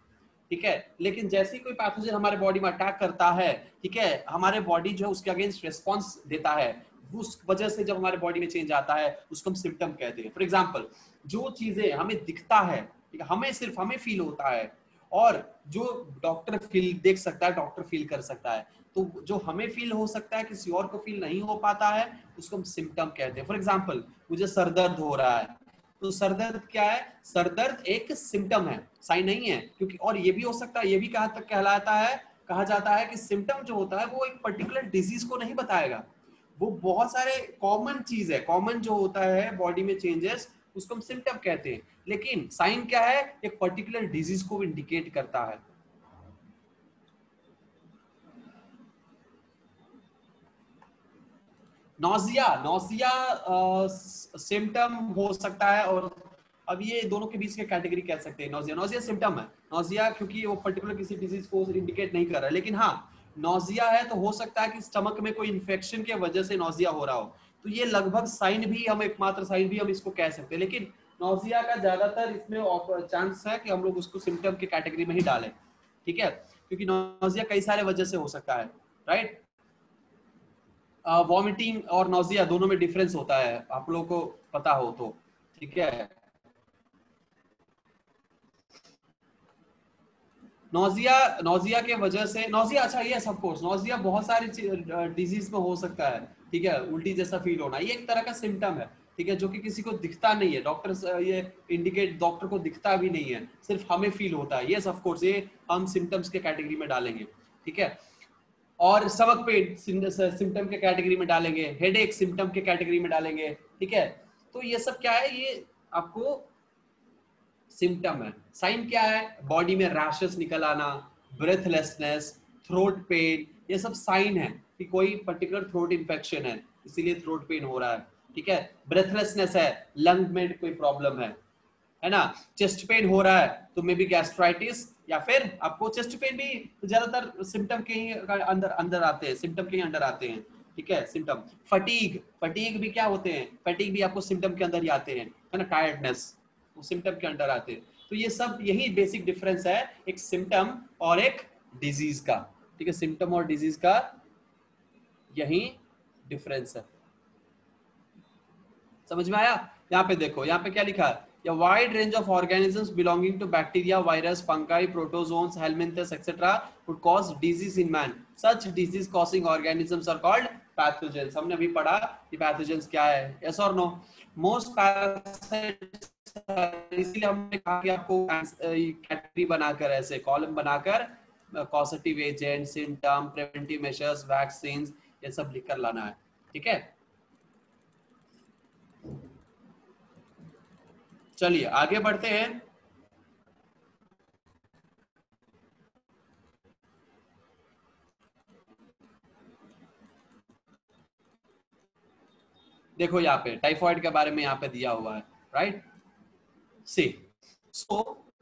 ठीक है। लेकिन जैसे ही कोई पैथोजन हमारे बॉडी में अटैक करता है, ठीक है, हमारे बॉडी जो है उसके अगेंस्ट रिस्पॉन्स देता है, उस वजह से जब हमारे बॉडी में चेंज आता है उसको हम सिम्टम कहते हैं। फॉर एग्जाम्पल, जो चीजें हमें दिखता है, ठीक है, हमें सिर्फ हमें फील होता है, और जो डॉक्टर फील देख सकता है, डॉक्टर फील कर सकता है, तो जो हमें फील हो सकता है किसी और को फील नहीं हो पाता है, उसको हम सिम्टम कहते हैं। फॉर एग्जाम्पल, मुझे सर दर्द हो रहा है, तो सर दर्द क्या है? सर दर्द एक सिम्टम है, साइन नहीं है, क्योंकि और ये भी हो सकता है, ये भी कहा जाता है कि सिम्टम जो होता है वो एक पर्टिकुलर डिजीज को नहीं बताएगा, वो बहुत सारे कॉमन चीज है, कॉमन जो होता है बॉडी में चेंजेस, उसको हम सिम्टम कहते हैं। लेकिन साइन क्या है? एक पर्टिकुलर डिजीज को इंडिकेट करता है। नौजिया, नौजिया सिम्टम हो सकता है, और अब ये दोनों के बीच के कैटेगरी कह सकते हैं। नौजिया, नौजिया सिम्टम है, नौजिया क्योंकि वो पर्टिकुलर किसी डिजीज को इंडिकेट नहीं कर रहा है। लेकिन हाँ, नौजिया है तो हो सकता है कि स्टमक में कोई इन्फेक्शन के वजह से नौजिया हो रहा हो, तो ये लगभग साइन भी हम, एकमात्र साइन भी हम इसको कह सकते हैं। लेकिन नौजिया का ज्यादातर इसमें चांस है कि हम लोग उसको सिम्टम के कैटेगरी में ही डालें, ठीक है, क्योंकि नौजिया कई सारे वजह से हो सकता है, राइट। वॉमिटिंग और नौजिया दोनों में डिफरेंस होता है, आप लोगों को पता हो तो, ठीक है। नौजिया, नौजिया के वजह से नौजिया, अच्छा ये ऑफ कोर्स नौजिया बहुत सारी डिजीज में हो सकता है, ठीक है। उल्टी जैसा फील होना, ये एक तरह का सिम्टम है, ठीक है, जो कि किसी को दिखता नहीं है, डॉक्टर ये इंडिकेट, डॉक्टर को दिखता भी नहीं है, सिर्फ हमें फील होता है, ये ऑफ कोर्स ये हम सिम्टम्स के कैटेगरी में डालेंगे, ठीक है। और स्टमक पेन सिम्टम के कैटेगरी में डालेंगे, हेडेक सिम्टम के कैटेगरी में डालेंगे, ठीक है। तो ये सब क्या है? ये आपको सिम्टम है। साइन क्या है? बॉडी में रैशेस निकल आना, ब्रेथलेसनेस, थ्रोट पेन, ये सब साइन है कि कोई पर्टिकुलर थ्रोट इन्फेक्शन है, इसीलिए थ्रोट पेन हो रहा है, ठीक है। ब्रेथलेसनेस है, लंग में कोई प्रॉब्लम है ना। चेस्ट पेन हो रहा है तो मे बी गैस्ट्राइटिस, या फिर आपको चेस्ट पेन भी ज्यादातर सिम्टम के ही अंदर अंदर आते हैं, सिम्टम के ही अंदर आते हैं, ठीक है। सिम्टम, फटीग, फटीग भी क्या होते हैं? फटीग भी आपको सिम्टम के अंदर ही आते हैं, है ना। टायर्डनेस, वो सिम्टम के अंदर आते हैं। तो ये सब, यही बेसिक डिफरेंस है एक सिम्टम और एक डिजीज का, ठीक है। सिम्टम और डिजीज का यही डिफरेंस है, समझ में आया? यहाँ पे देखो, यहाँ पे क्या लिखा है? A wide range of organisms belonging to bacteria, virus, fungi, protozoans, helminthes, etc. would cause disease in man. Such disease-causing organisms are called pathogens. हमने अभी पढ़ा कि pathogens क्या है, yes or no? Most parasites, इसलिए हमने कहा कि आपको कैटेगरी बनाकर, ऐसे कॉलम बनाकर, causative agent, symptom, preventive measures, vaccine, ये सब लिखकर लाना है, ठीक है। चलिए आगे बढ़ते हैं। देखो यहाँ पे टाइफॉइड के बारे में यहाँ पे दिया हुआ है, right. C, so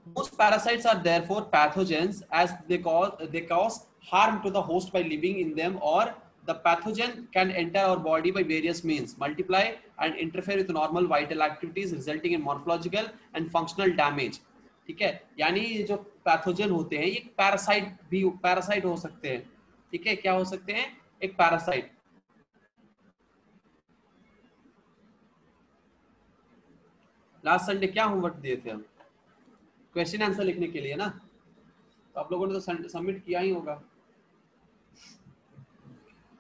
most parasites are therefore pathogens as they cause harm to the host by living in them, or the pathogen can enter our body by various means, multiply and interfere with normal vital activities resulting in morphological and functional damage, ठीक है। यानी ये जो pathogen होते हैं, ये parasite हो सकते हैं, ठीक है। क्या हो सकते हैं? एक पैरासाइट। लास्ट संडे क्या होमवर्क दिए थे हम? क्वेश्चन आंसर लिखने के लिए ना, तो आप लोगों ने तो सबमिट किया ही होगा।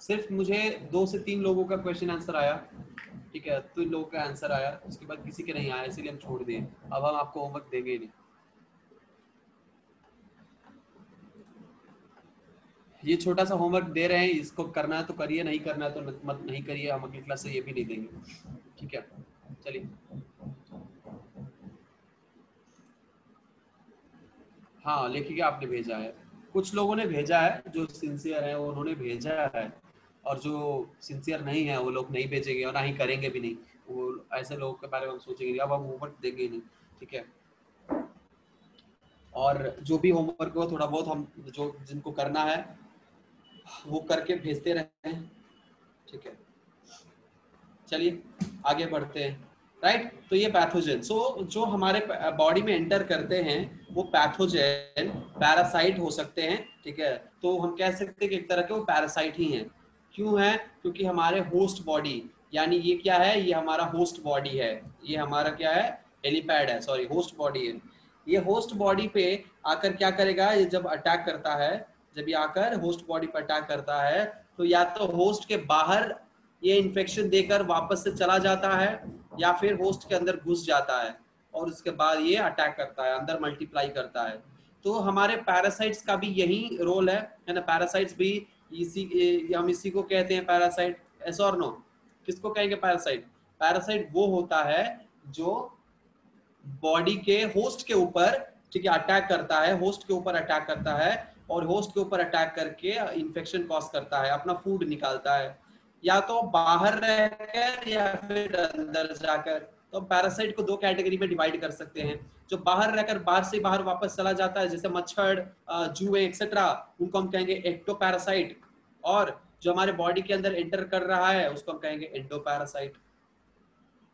सिर्फ मुझे 2 से 3 लोगों का क्वेश्चन आंसर आया, ठीक है, 3 लोगों का आंसर आया, उसके बाद किसी के नहीं आया, इसीलिए हम छोड़ दिए। अब हम आपको होमवर्क देंगे ही नहीं। ये छोटा सा होमवर्क दे रहे हैं, इसको करना है तो करिए, नहीं करना है तो मत नहीं करिए, हम अगली क्लास से ये भी नहीं देंगे, ठीक है। चलिए, हाँ लेखिका आपने भेजा है, कुछ लोगों ने भेजा है जो सिंसियर है, उन्होंने भेजा है, और जो सिंसियर नहीं है वो लोग नहीं भेजेंगे और ना ही करेंगे भी नहीं। वो ऐसे लोगों के बारे में हम सोचेंगे अब हम होमवर्क देंगे ही नहीं, ठीक है। और जो भी होमवर्क हो थोड़ा बहुत हम जो जिनको करना है वो करके भेजते रहें, ठीक है। चलिए आगे बढ़ते हैं, राइट। तो ये पैथोजन, जो हमारे बॉडी में एंटर करते हैं वो पैथोजन पैरासाइट हो सकते हैं, ठीक है। तो हम कह सकते हैं कि एक तरह के वो पैरासाइट ही हैं। क्यों है? क्योंकि हमारे होस्ट बॉडी, यानी ये क्या है, ये हमारा होस्ट बॉडी है, ये हमारा क्या है, हेलीपैड है, सॉरी होस्ट बॉडी है। ये होस्ट बॉडी पे आकर क्या करेगा, ये जब अटैक करता है, जब ये आकर होस्ट बॉडी पर अटैक करता है तो या तो होस्ट के बाहर ये इन्फेक्शन देकर वापस से चला जाता है या फिर होस्ट के अंदर घुस जाता है और उसके बाद ये अटैक करता है, अंदर मल्टीप्लाई करता है। तो हमारे पैरासाइट्स का भी यही रोल है ना। पैरासाइट्स भी हम इसी को कहते हैं पैरासाइट, ऐसा और नो। किसको कहेंगे पैरासाइट? पैरासाइट वो होता है जो बॉडी के होस्ट के ऊपर, ठीक है, अटैक करता है, होस्ट के ऊपर अटैक करता है और होस्ट के ऊपर अटैक करके इन्फेक्शन कॉज करता है, अपना फूड निकालता है, या तो बाहर रहकर या फिर अंदर जाकर। तो पैरासाइट को दो कैटेगरी में डिवाइड कर सकते हैं। जो बाहर रहकर बाहर से बाहर वापस चला जाता है, जैसे मच्छर, जुए एक्सेट्रा, उनको हम कहेंगे एक्टोपैरासाइट। और जो हमारे बॉडी के अंदर एंटर कर रहा है उसको हम कहेंगे एंडोपैरासाइट,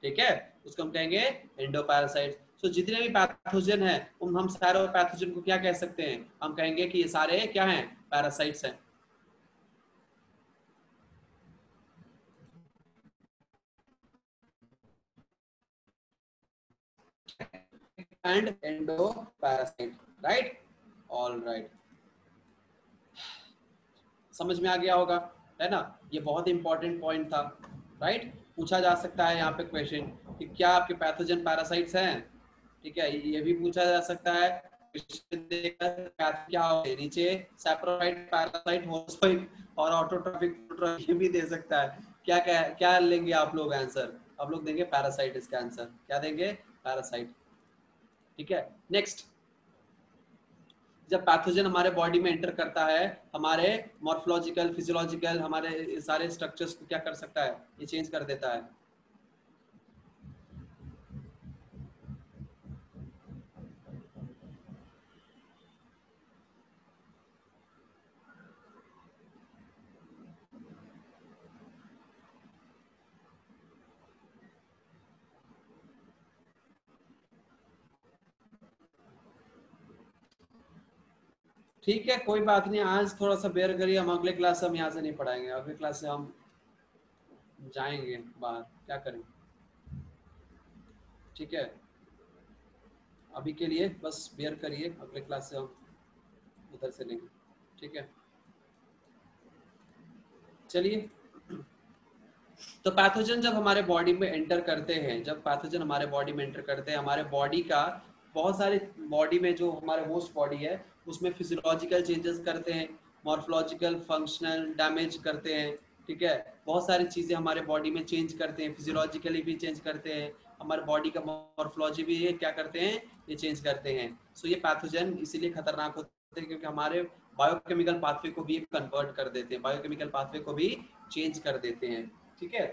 ठीक है, उसको हम कहेंगे एंडोपैरासाइट। तो जितने भी पैथोजन है हम सारे पैथोजन को क्या कह सकते हैं, हम कहेंगे कि ये सारे क्या हैं, पैरासाइट्स हैं। And endoparasite, right, all right. समझ में आ गया होगा, है ना। ये बहुत इंपॉर्टेंट पॉइंट था, राइट। पूछा जा सकता है यहाँ पे क्वेश्चन कि क्या आपके पैथोजन पैरासाइट्स हैं, ठीक है, ये भी पूछा जा सकता है। क्या होते हैं नीचे, सैप्रोफाइट, पैरासाइट, होस्टोइक और ऑटोट्रॉफिक, ये भी दे सकता है। क्या क्या क्या लेंगे आप लोग आंसर? आप लोग देंगे पैरासाइट, इसका आंसर क्या देंगे, पैरासाइट, ठीक है। नेक्स्ट, जब पैथोजन हमारे बॉडी में एंटर करता है, हमारे मॉर्फोलॉजिकल, फिजियोलॉजिकल, हमारे सारे स्ट्रक्चर्स को क्या कर सकता है, ये चेंज कर देता है। ठीक है, कोई बात नहीं, आज थोड़ा सा बेयर करिए, हम अगले क्लास से हम यहाँ से नहीं पढ़ाएंगे, अगले क्लास से हम जाएंगे बाहर, क्या करें, ठीक है। अभी के लिए बस बेयर करिए, अगले क्लास से हम उधर से लेंगे, ठीक है। चलिए, तो पैथोजन जब हमारे बॉडी में एंटर करते हैं, जब पैथोजन हमारे बॉडी में एंटर करते हैं, हमारे बॉडी का बहुत सारे, बॉडी में जो हमारे होस्ट बॉडी है उसमें फिजियोलॉजिकल चेंजेस करते हैं, मॉर्फोलॉजिकल फंक्शनल डैमेज करते हैं, ठीक है। बहुत सारी चीजें हमारे बॉडी में चेंज करते हैं, फिजियोलॉजिकली भी चेंज करते हैं, हमारे बॉडी का मॉर्फोलॉजी भी ये क्या करते हैं, ये चेंज करते हैं। सो ये पैथोजन इसीलिए खतरनाक होते हैं क्योंकि हमारे बायोकेमिकल पाथवे को भी कन्वर्ट कर देते हैं, बायोकेमिकल पाथवे को भी चेंज कर देते हैं, ठीक है।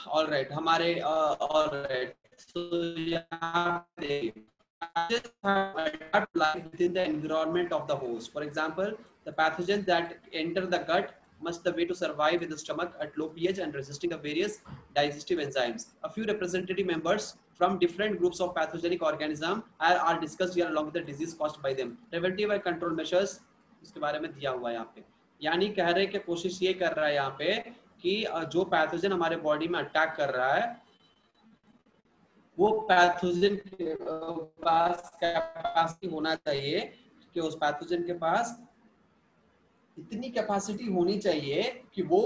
ऑल राइट, हमारे ऑल राइट, सो यहाँ पे adapt life within the environment of the host. For example, the pathogens that enter the gut must the way to survive in the stomach at low pH and resisting the various digestive enzymes. A few representative members from different groups of pathogenic organisms are discussed here along with the disease caused by them. Preventive and control measures इसके बारे में दिया हुआ है यहाँ पे, यानी कह रहे कि कोशिश ये कर रहा है यहाँ पे कि जो पैथोजन हमारे बॉडी में अटैक कर रहा है वो पैथोजन के पास कैपेसिटी होना चाहिए, कि उस पैथोजन के पास इतनी कैपेसिटी होनी चाहिए कि वो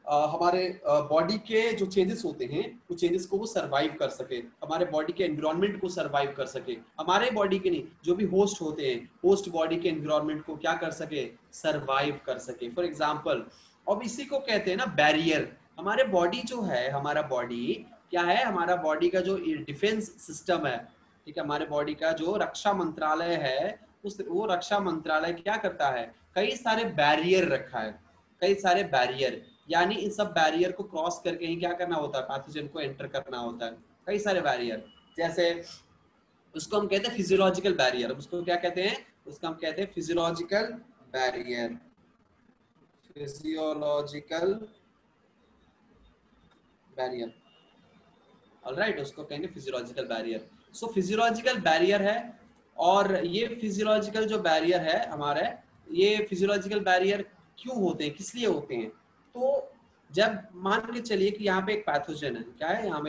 हमारे बॉडी के जो चेंजेस होते हैं वो चेंजेस को वो सरवाइव कर सके, हमारे बॉडी के एनवायरनमेंट को सरवाइव कर सके, हमारे बॉडी के नहीं, जो भी होस्ट होते हैं होस्ट बॉडी के एनवायरनमेंट को क्या कर सके, सरवाइव कर सके। फॉर एग्जांपल, अब इसी को कहते हैं ना बैरियर। हमारे बॉडी जो है, हमारा बॉडी क्या है, हमारा बॉडी का जो डिफेंस सिस्टम है, ठीक है, हमारे बॉडी का जो रक्षा मंत्रालय है, उस वो रक्षा मंत्रालय क्या करता है, कई सारे बैरियर रखा है, कई सारे बैरियर, यानी इन सब बैरियर को क्रॉस करके ही क्या करना होता है, पैथोजन को एंटर करना होता है। कई सारे बैरियर, जैसे उसको हम कहते हैं फिजियोलॉजिकल बैरियर। उसको क्या कहते हैं, उसको हम कहते हैं physiological barrier, physiological barrier, alright, उसको कहेंगे फिजियोलॉजिकल बैरियर। सो फिजियोलॉजिकल बैरियर है, और ये फिजियोलॉजिकल जो बैरियर है हमारे, ये फिजियोलॉजिकल बैरियर क्यों होते हैं, किस लिए होते हैं? तो जब मान के चलिए कि यहाँ पे एक पैथोजन है, क्या है यहाँ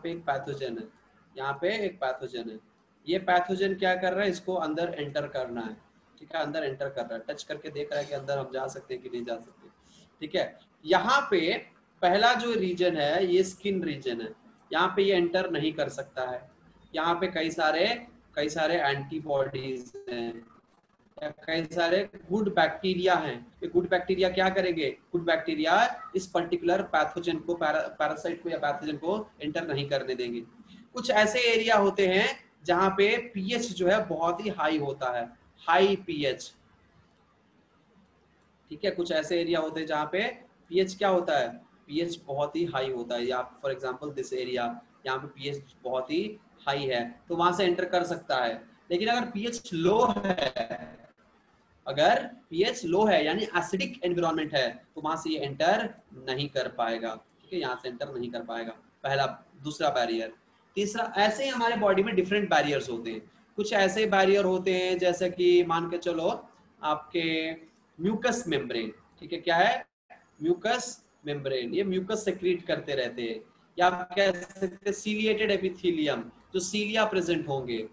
पे एक पैथोजन है, यहाँ पे एक पैथोजन है, ये पैथोजन क्या कर रहा है, इसको अंदर एंटर करना है, ठीक है, अंदर एंटर कर रहा है, टच करके देख रहा है कि अंदर हम जा सकते हैं कि नहीं जा सकते, ठीक है। यहाँ पे पहला जो रीजन है ये स्किन रीजन है, यहाँ पे ये एंटर नहीं कर सकता है। यहाँ पे कई सारे एंटीबॉडीज हैं, कई सारे गुड बैक्टीरिया हैं। ये गुड बैक्टीरिया क्या करेंगे, गुड बैक्टीरिया इस पर्टिकुलर पैथोजन को, पैरासाइट को या पैथोजन को एंटर नहीं करने देंगे। कुछ ऐसे एरिया होते हैं जहाँ पे पीएच जो है बहुत ही हाई होता है, हाई पीएच, ठीक है। कुछ ऐसे एरिया होते हैं जहाँ पे पीएच क्या होता है, पीएच बहुत ही हाई होता है, या फॉर एग्जांपल दिस एरिया, यहाँ पे पीएच बहुत ही हाई है तो वहां से एंटर कर सकता है। लेकिन अगर पीएच लो है, अगर पीएच लो है यानी एसिडिक एनवायरनमेंट है, तो वहां से ये एंटर नहीं कर पाएगा, ठीक है, यहाँ से एंटर नहीं कर पाएगा। पहला, दूसरा बैरियर। तीसरा, ऐसे ही हमारे बॉडी में डिफरेंट बैरियर्स होते हैं। कुछ ऐसे बैरियर होते हैं जैसे कि मान के चलो आपके म्यूकस मेम्ब्रेन, ठीक है, क्या है, म्यूकस मेम्ब्रेन, ये म्यूकस सेक्रीट करते रहते हैं। या आप कह सकते हैं सीलिएटेड एपिथेलियम, जो सीलिया प्रेजेंट होंगे,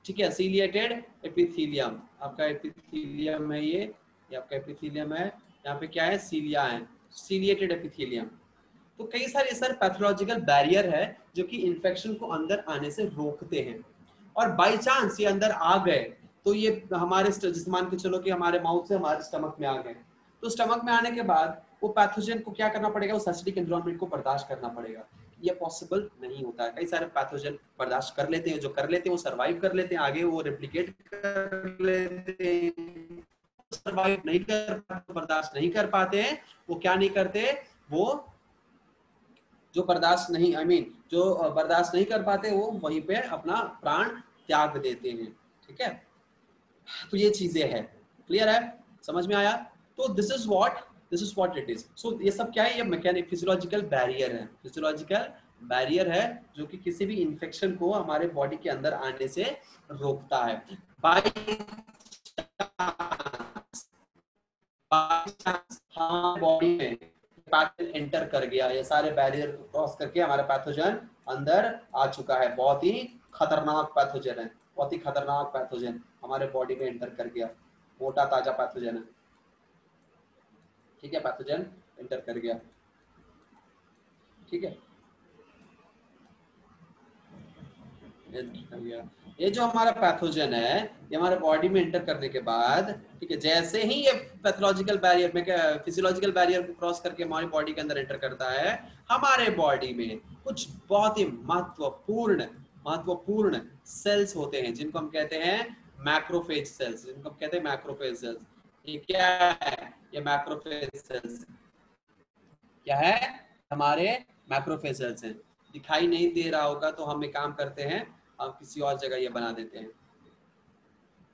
ठीक है, सीलिएटेड एपिथेलियम, आपका एपिथेलियम है ये आपका एपिथेलियम है, यहाँ पे क्या है, सीलिया है, सीलिएटेड एपिथेलियम। तो कई सारे सर पैथोलॉजिकल बैरियर है जो कि इन्फेक्शन को अंदर आने से रोकते हैं, और बाय चांस ये अंदर आ गए तो ये हमारे, जिस मान के चलो कि हमारे माउथ से हमारे स्टमक में आ गए, तो स्टमक में आने के बाद वो पैथोजन को क्या करना पड़ेगा, उस एसिडिक एनवायरनमेंट को बर्दाश्त करना पड़ेगा। ये पॉसिबल नहीं होता है। कई सारे पैथोजन बर्दाश्त कर लेते हैं, जो कर लेते हैं वो सर्वाइव कर लेते हैं, आगे वो रेप्लिकेट कर लेते हैं। सर्वाइव नहीं कर पाते, बर्दाश्त नहीं कर पाते हैं, वो क्या नहीं करते, वो जो बर्दाश्त नहीं, जो बर्दाश्त नहीं कर पाते वो वहीं पे अपना प्राण त्याग देते हैं, ठीक है। तो ये चीजें हैं, क्लियर है, समझ में आया? तो this is what it is. So ये सब क्या है, ये मैकेनिक फिजियोलॉजिकल बैरियर है, फिजियोलॉजिकल बैरियर है जो कि किसी भी इन्फेक्शन को हमारे बॉडी के अंदर आने से रोकता है। बाय चांस हमारे बॉडी में पैथोजन एंटर कर गया, ये सारे बैरियर को क्रॉस करके हमारा पैथोजन अंदर आ चुका है, बहुत ही खतरनाक पैथोजन है, बहुत ही खतरनाक पैथोजन हमारे बॉडी में एंटर कर गया, मोटा ताजा पैथोजन है, ठीक है, पैथोजन एंटर कर गया, ठीक है, ये जो हमारा पैथोजन है ये हमारे बॉडी में एंटर करने के बाद, ठीक है, जैसे ही ये पैथोलॉजिकल बैरियर में फिजियोलॉजिकल बैरियर को क्रॉस करके हमारी बॉडी के अंदर एंटर करता है, हमारे बॉडी में कुछ बहुत ही महत्वपूर्ण सेल्स होते हैं जिनको हम कहते हैं मैक्रोफेज सेल्स, जिनको हम कहते हैं मैक्रोफेज सेल्स। ये क्या है, ये मैक्रोफेज सेल्स क्या है, हमारे मैक्रोफेज सेल्स हैं। दिखाई नहीं दे रहा होगा तो हम एक काम करते हैं, हम किसी और जगह ये बना देते हैं,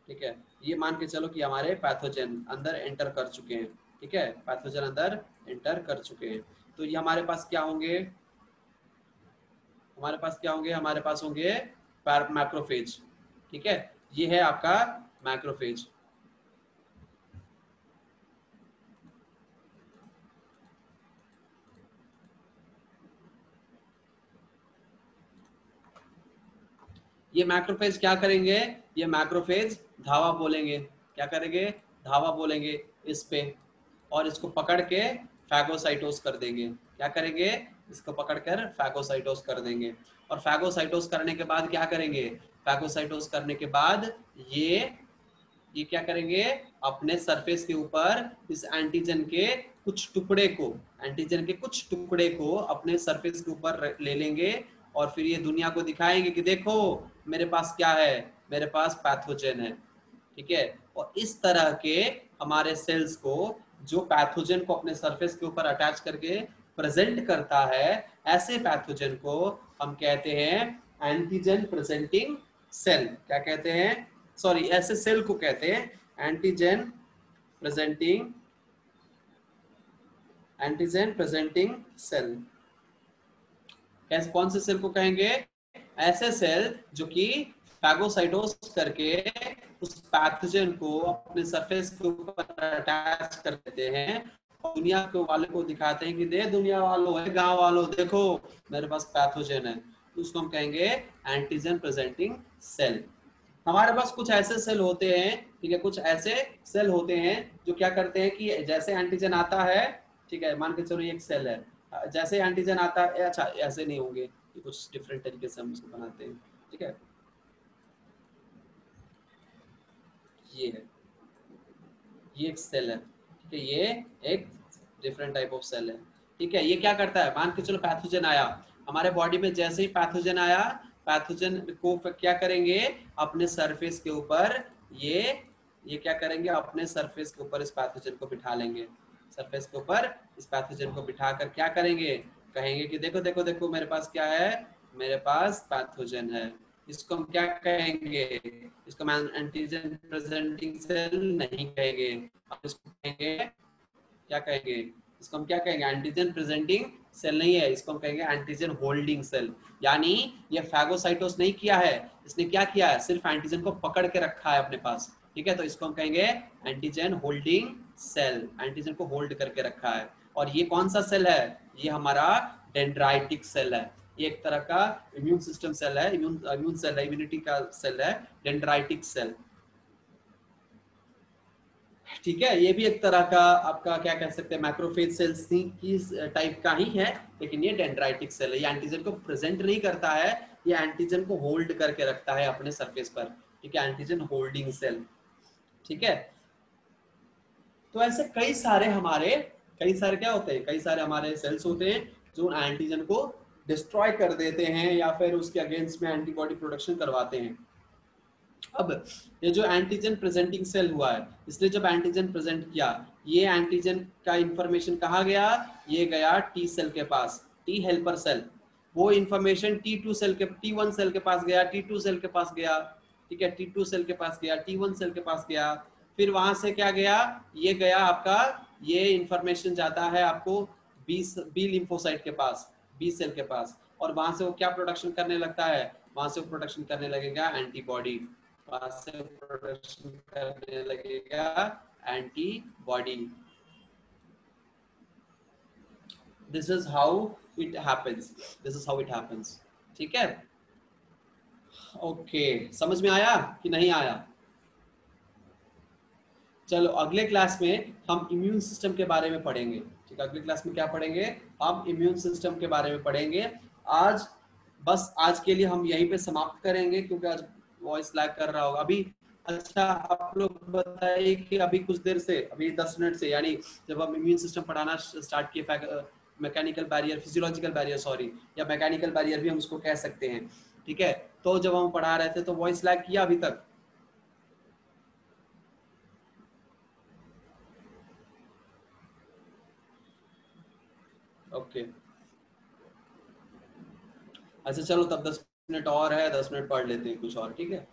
ठीक है। ये मान के चलो कि हमारे पैथोजन अंदर एंटर कर चुके हैं, ठीक है, पैथोजन अंदर एंटर कर चुके हैं, तो ये हमारे पास क्या होंगे, हमारे पास होंगे मैक्रोफेज, ठीक है, ये है आपका मैक्रोफेज। ये मैक्रोफेज क्या करेंगे, ये मैक्रोफेज धावा बोलेंगे, क्या करेंगे, धावा बोलेंगे इस पे, और इसको पकड़ के फैगोसाइटोस कर देंगे। क्या करेंगे, इसको पकड़कर फैगोसाइटोस कर देंगे, और फैगोसाइटोस करने के बाद क्या करेंगे, फैगोसाइटोस करने के बाद ये क्या करेंगे, अपने सरफेस के ऊपर इस एंटीजन के कुछ टुकड़े को अपने सरफेस के ऊपर ले लेंगे, और फिर ये दुनिया को दिखाएंगे कि देखो मेरे पास क्या है, मेरे पास पैथोजन है, ठीक है। और इस तरह के हमारे सेल्स को जो पैथोजन को अपने सरफेस के ऊपर अटैच करके प्रेजेंट करता है, ऐसे पैथोजन को हम कहते हैं एंटीजन प्रेजेंटिंग सेल। क्या कहते हैं? सॉरी, ऐसे सेल को कहते हैं एंटीजन प्रेजेंटिंग सेल। कैसे, कौन से सेल को कहेंगे? ऐसे सेल जो कि फैगोसाइटोस करके उस पैथोजन को अपने सरफेस के ऊपर अटैच कर देते हैं और दुनिया के वाले को दिखाते हैं कि दे दुनिया वालों, है गांव वालों, देखो मेरे पास पैथोजन है। तो उसको हम कहेंगे एंटीजन प्रेजेंटिंग सेल। हमारे पास कुछ ऐसे सेल होते हैं, ठीक है, कुछ ऐसे सेल होते हैं जो क्या करते हैं कि जैसे एंटीजन आता है, ठीक है, मान के चलो ये एक सेल है, जैसे एंटीजन आता है, अच्छा ऐसे नहीं होंगे, ये कुछ डिफरेंट तरीके से हम इसको बनाते हैं, ठीक है, ये है, ये एक सेल है, ठीक है, ये एक डिफरेंट टाइप ऑफ सेल है, ठीक है। ये क्या करता है, मान के चलो पैथोजन आया हमारे बॉडी में, जैसे ही पैथोजन आया, पैथोजन को क्या करेंगे, अपने सरफेस के ऊपर ये क्या करेंगे, अपने सरफेस के ऊपर इस पैथोजन को बिठा लेंगे, सरफेस के ऊपर इस पैथोजन को बिठा कर क्या करेंगे, कहेंगे कि देखो देखो देखो मेरे पास क्या है, मेरे पास पैथोजन है। इसको हम क्या कहेंगे, इसको हम एंटीजन प्रेजेंटिंग सेल नहीं कहेंगे, हम इसको कहेंगे, क्या कहेंगे, इसको हम क्या कहेंगे, एंटीजन प्रेजेंटिंग सेल नहीं है, इसको हम कहेंगे एंटीजन होल्डिंग सेल। यानी ये फैगोसाइटोस नहीं किया है, इसने क्या किया है, सिर्फ एंटीजन को पकड़ के रखा है अपने पास, ठीक है, तो इसको हम कहेंगे एंटीजन होल्डिंग सेल, एंटीजन को होल्ड करके रखा है। और ये कौन सा सेल है, ये हमारा डेंड्राइटिक सेल है, ये एक तरह का इम्यून सिस्टम सेल है, इम्यून सेल है, इम्यूनिटी का सेल है, डेंड्राइटिक सेल, ठीक है। ये भी एक तरह का आपका क्या कह सकते हैं, मैक्रोफेज सेल्स की टाइप का ही है, लेकिन ये डेंड्राइटिक सेल है, ये एंटीजन को प्रेजेंट नहीं करता है, ये एंटीजन को होल्ड करके रखता है अपने सरफेस पर, ठीक है, एंटीजन होल्डिंग सेल, ठीक है। तो ऐसे कई सारे क्या होते हैं, कई सारे हमारे सेल्स होते हैं जो एंटीजन को डिस्ट्रॉय कर देते हैं या फिर उसके अगेंस्ट में एंटीबॉडी प्रोडक्शन करवाते हैं। अब ये जो एंटीजन प्रेजेंटिंग सेल हुआ है, इसने जब एंटीजन प्रेजेंट किया, ये एंटीजन का इंफॉर्मेशन कहाँ गया, ये गया टी सेल के पास, टी हेल्पर सेल, वो इंफॉर्मेशन T2 सेल के, T1 सेल के पास गया, T2 सेल के पास गया, ठीक है, T2 सेल के पास गया, T1 सेल के पास गया, फिर वहां से क्या गया, ये गया आपका, ये इंफॉर्मेशन जाता है आपको बी लिम्फोसाइट के पास, बी सेल के पास, और वहां से वो क्या प्रोडक्शन करने लगता है, वहां से वो प्रोडक्शन करने लगेगा एंटीबॉडी, प्रोडक्शन करने लगेगा antibody. This is how it happens, this is how it happens, ठीक है। ओके, समझ में आया कि नहीं आया? चलो अगले क्लास में हम इम्यून सिस्टम के बारे में पढ़ेंगे, ठीक है, अगले क्लास में क्या पढ़ेंगे, हम इम्यून सिस्टम के बारे में पढ़ेंगे। आज बस आज के लिए हम यहीं पे समाप्त करेंगे, क्योंकि आज वॉइस लैग कर रहा होगा अभी। अच्छा, आप लोग बताइए कि अभी कुछ देर से, अभी 10 मिनट से, यानी जब हम इम्यून सिस्टम पढ़ाना स्टार्ट किए, mechanical barrier, physiological barrier, sorry, या मैकेनिकल बैरियर भी हम उसको कह सकते हैं, ठीक है, तो जब हम पढ़ा रहे थे तो वॉइस लैग किया अभी तक? ओके, अच्छा चलो तब 10 मिनट और है, 10 मिनट पढ़ लेते हैं कुछ और, ठीक है।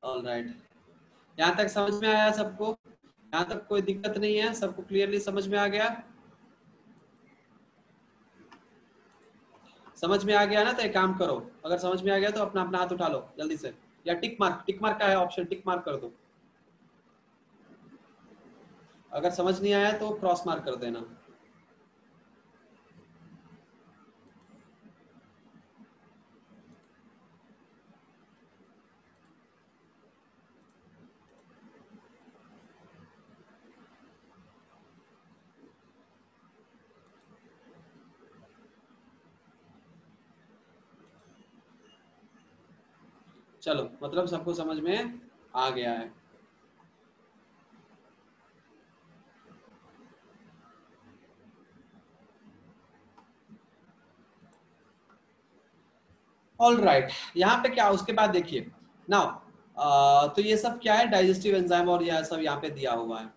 ऑल राइट, यहाँ तक समझ में आया सबको? यहाँ तक कोई दिक्कत नहीं है, सबको क्लियरली समझ में आ गया? समझ में आ गया ना, तो एक काम करो, अगर समझ में आ गया तो अपना अपना हाथ उठा लो जल्दी से, या टिक मार्क का है ऑप्शन, टिक मार्क कर दो, अगर समझ नहीं आया तो क्रॉस मार्क कर देना। चलो, मतलब सबको समझ में आ गया है। ऑल राइट, यहाँ पे क्या, उसके बाद देखिए नाउ, तो ये सब क्या है, डाइजेस्टिव एंजाइम और यह सब यहाँ पे दिया हुआ है।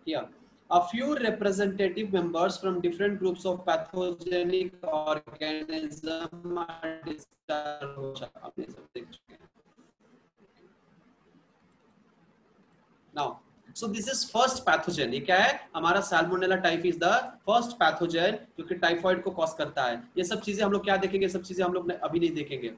Here, a few representative members from different groups of pathogenic organism are discussed. आपने सब देख चुके हैं। Now, so this is first pathogen. ये क्या है, हमारा Salmonella typhi is the first pathogen जो कि टाइफाइड को कॉज करता है। ये सब चीजें हम लोग क्या देखेंगे, सब चीजें हम लोग अभी नहीं देखेंगे,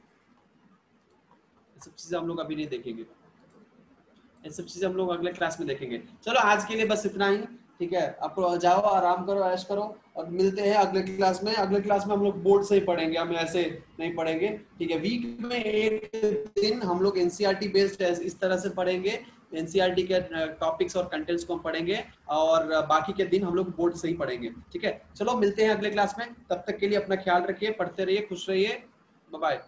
सब चीजें हम लोग अभी नहीं देखेंगे, ये सब चीजें हम लोग अगले क्लास में देखेंगे। चलो आज के लिए बस इतना ही, ठीक है। आप जाओ, आराम करो, ऐश करो, और मिलते हैं अगले क्लास में। अगले क्लास में हम लोग बोर्ड से ही पढ़ेंगे, हम ऐसे नहीं पढ़ेंगे, ठीक है। वीक में एक दिन हम लोग एनसीईआरटी बेस्ड इस तरह से पढ़ेंगे, एनसीईआरटी के टॉपिक्स और कंटेंट्स को हम पढ़ेंगे, और बाकी के दिन हम लोग बोर्ड से ही पढ़ेंगे, ठीक है। चलो मिलते हैं अगले क्लास में, तब तक के लिए अपना ख्याल रखिए, पढ़ते रहिए, खुश रहिए, बाय बाय।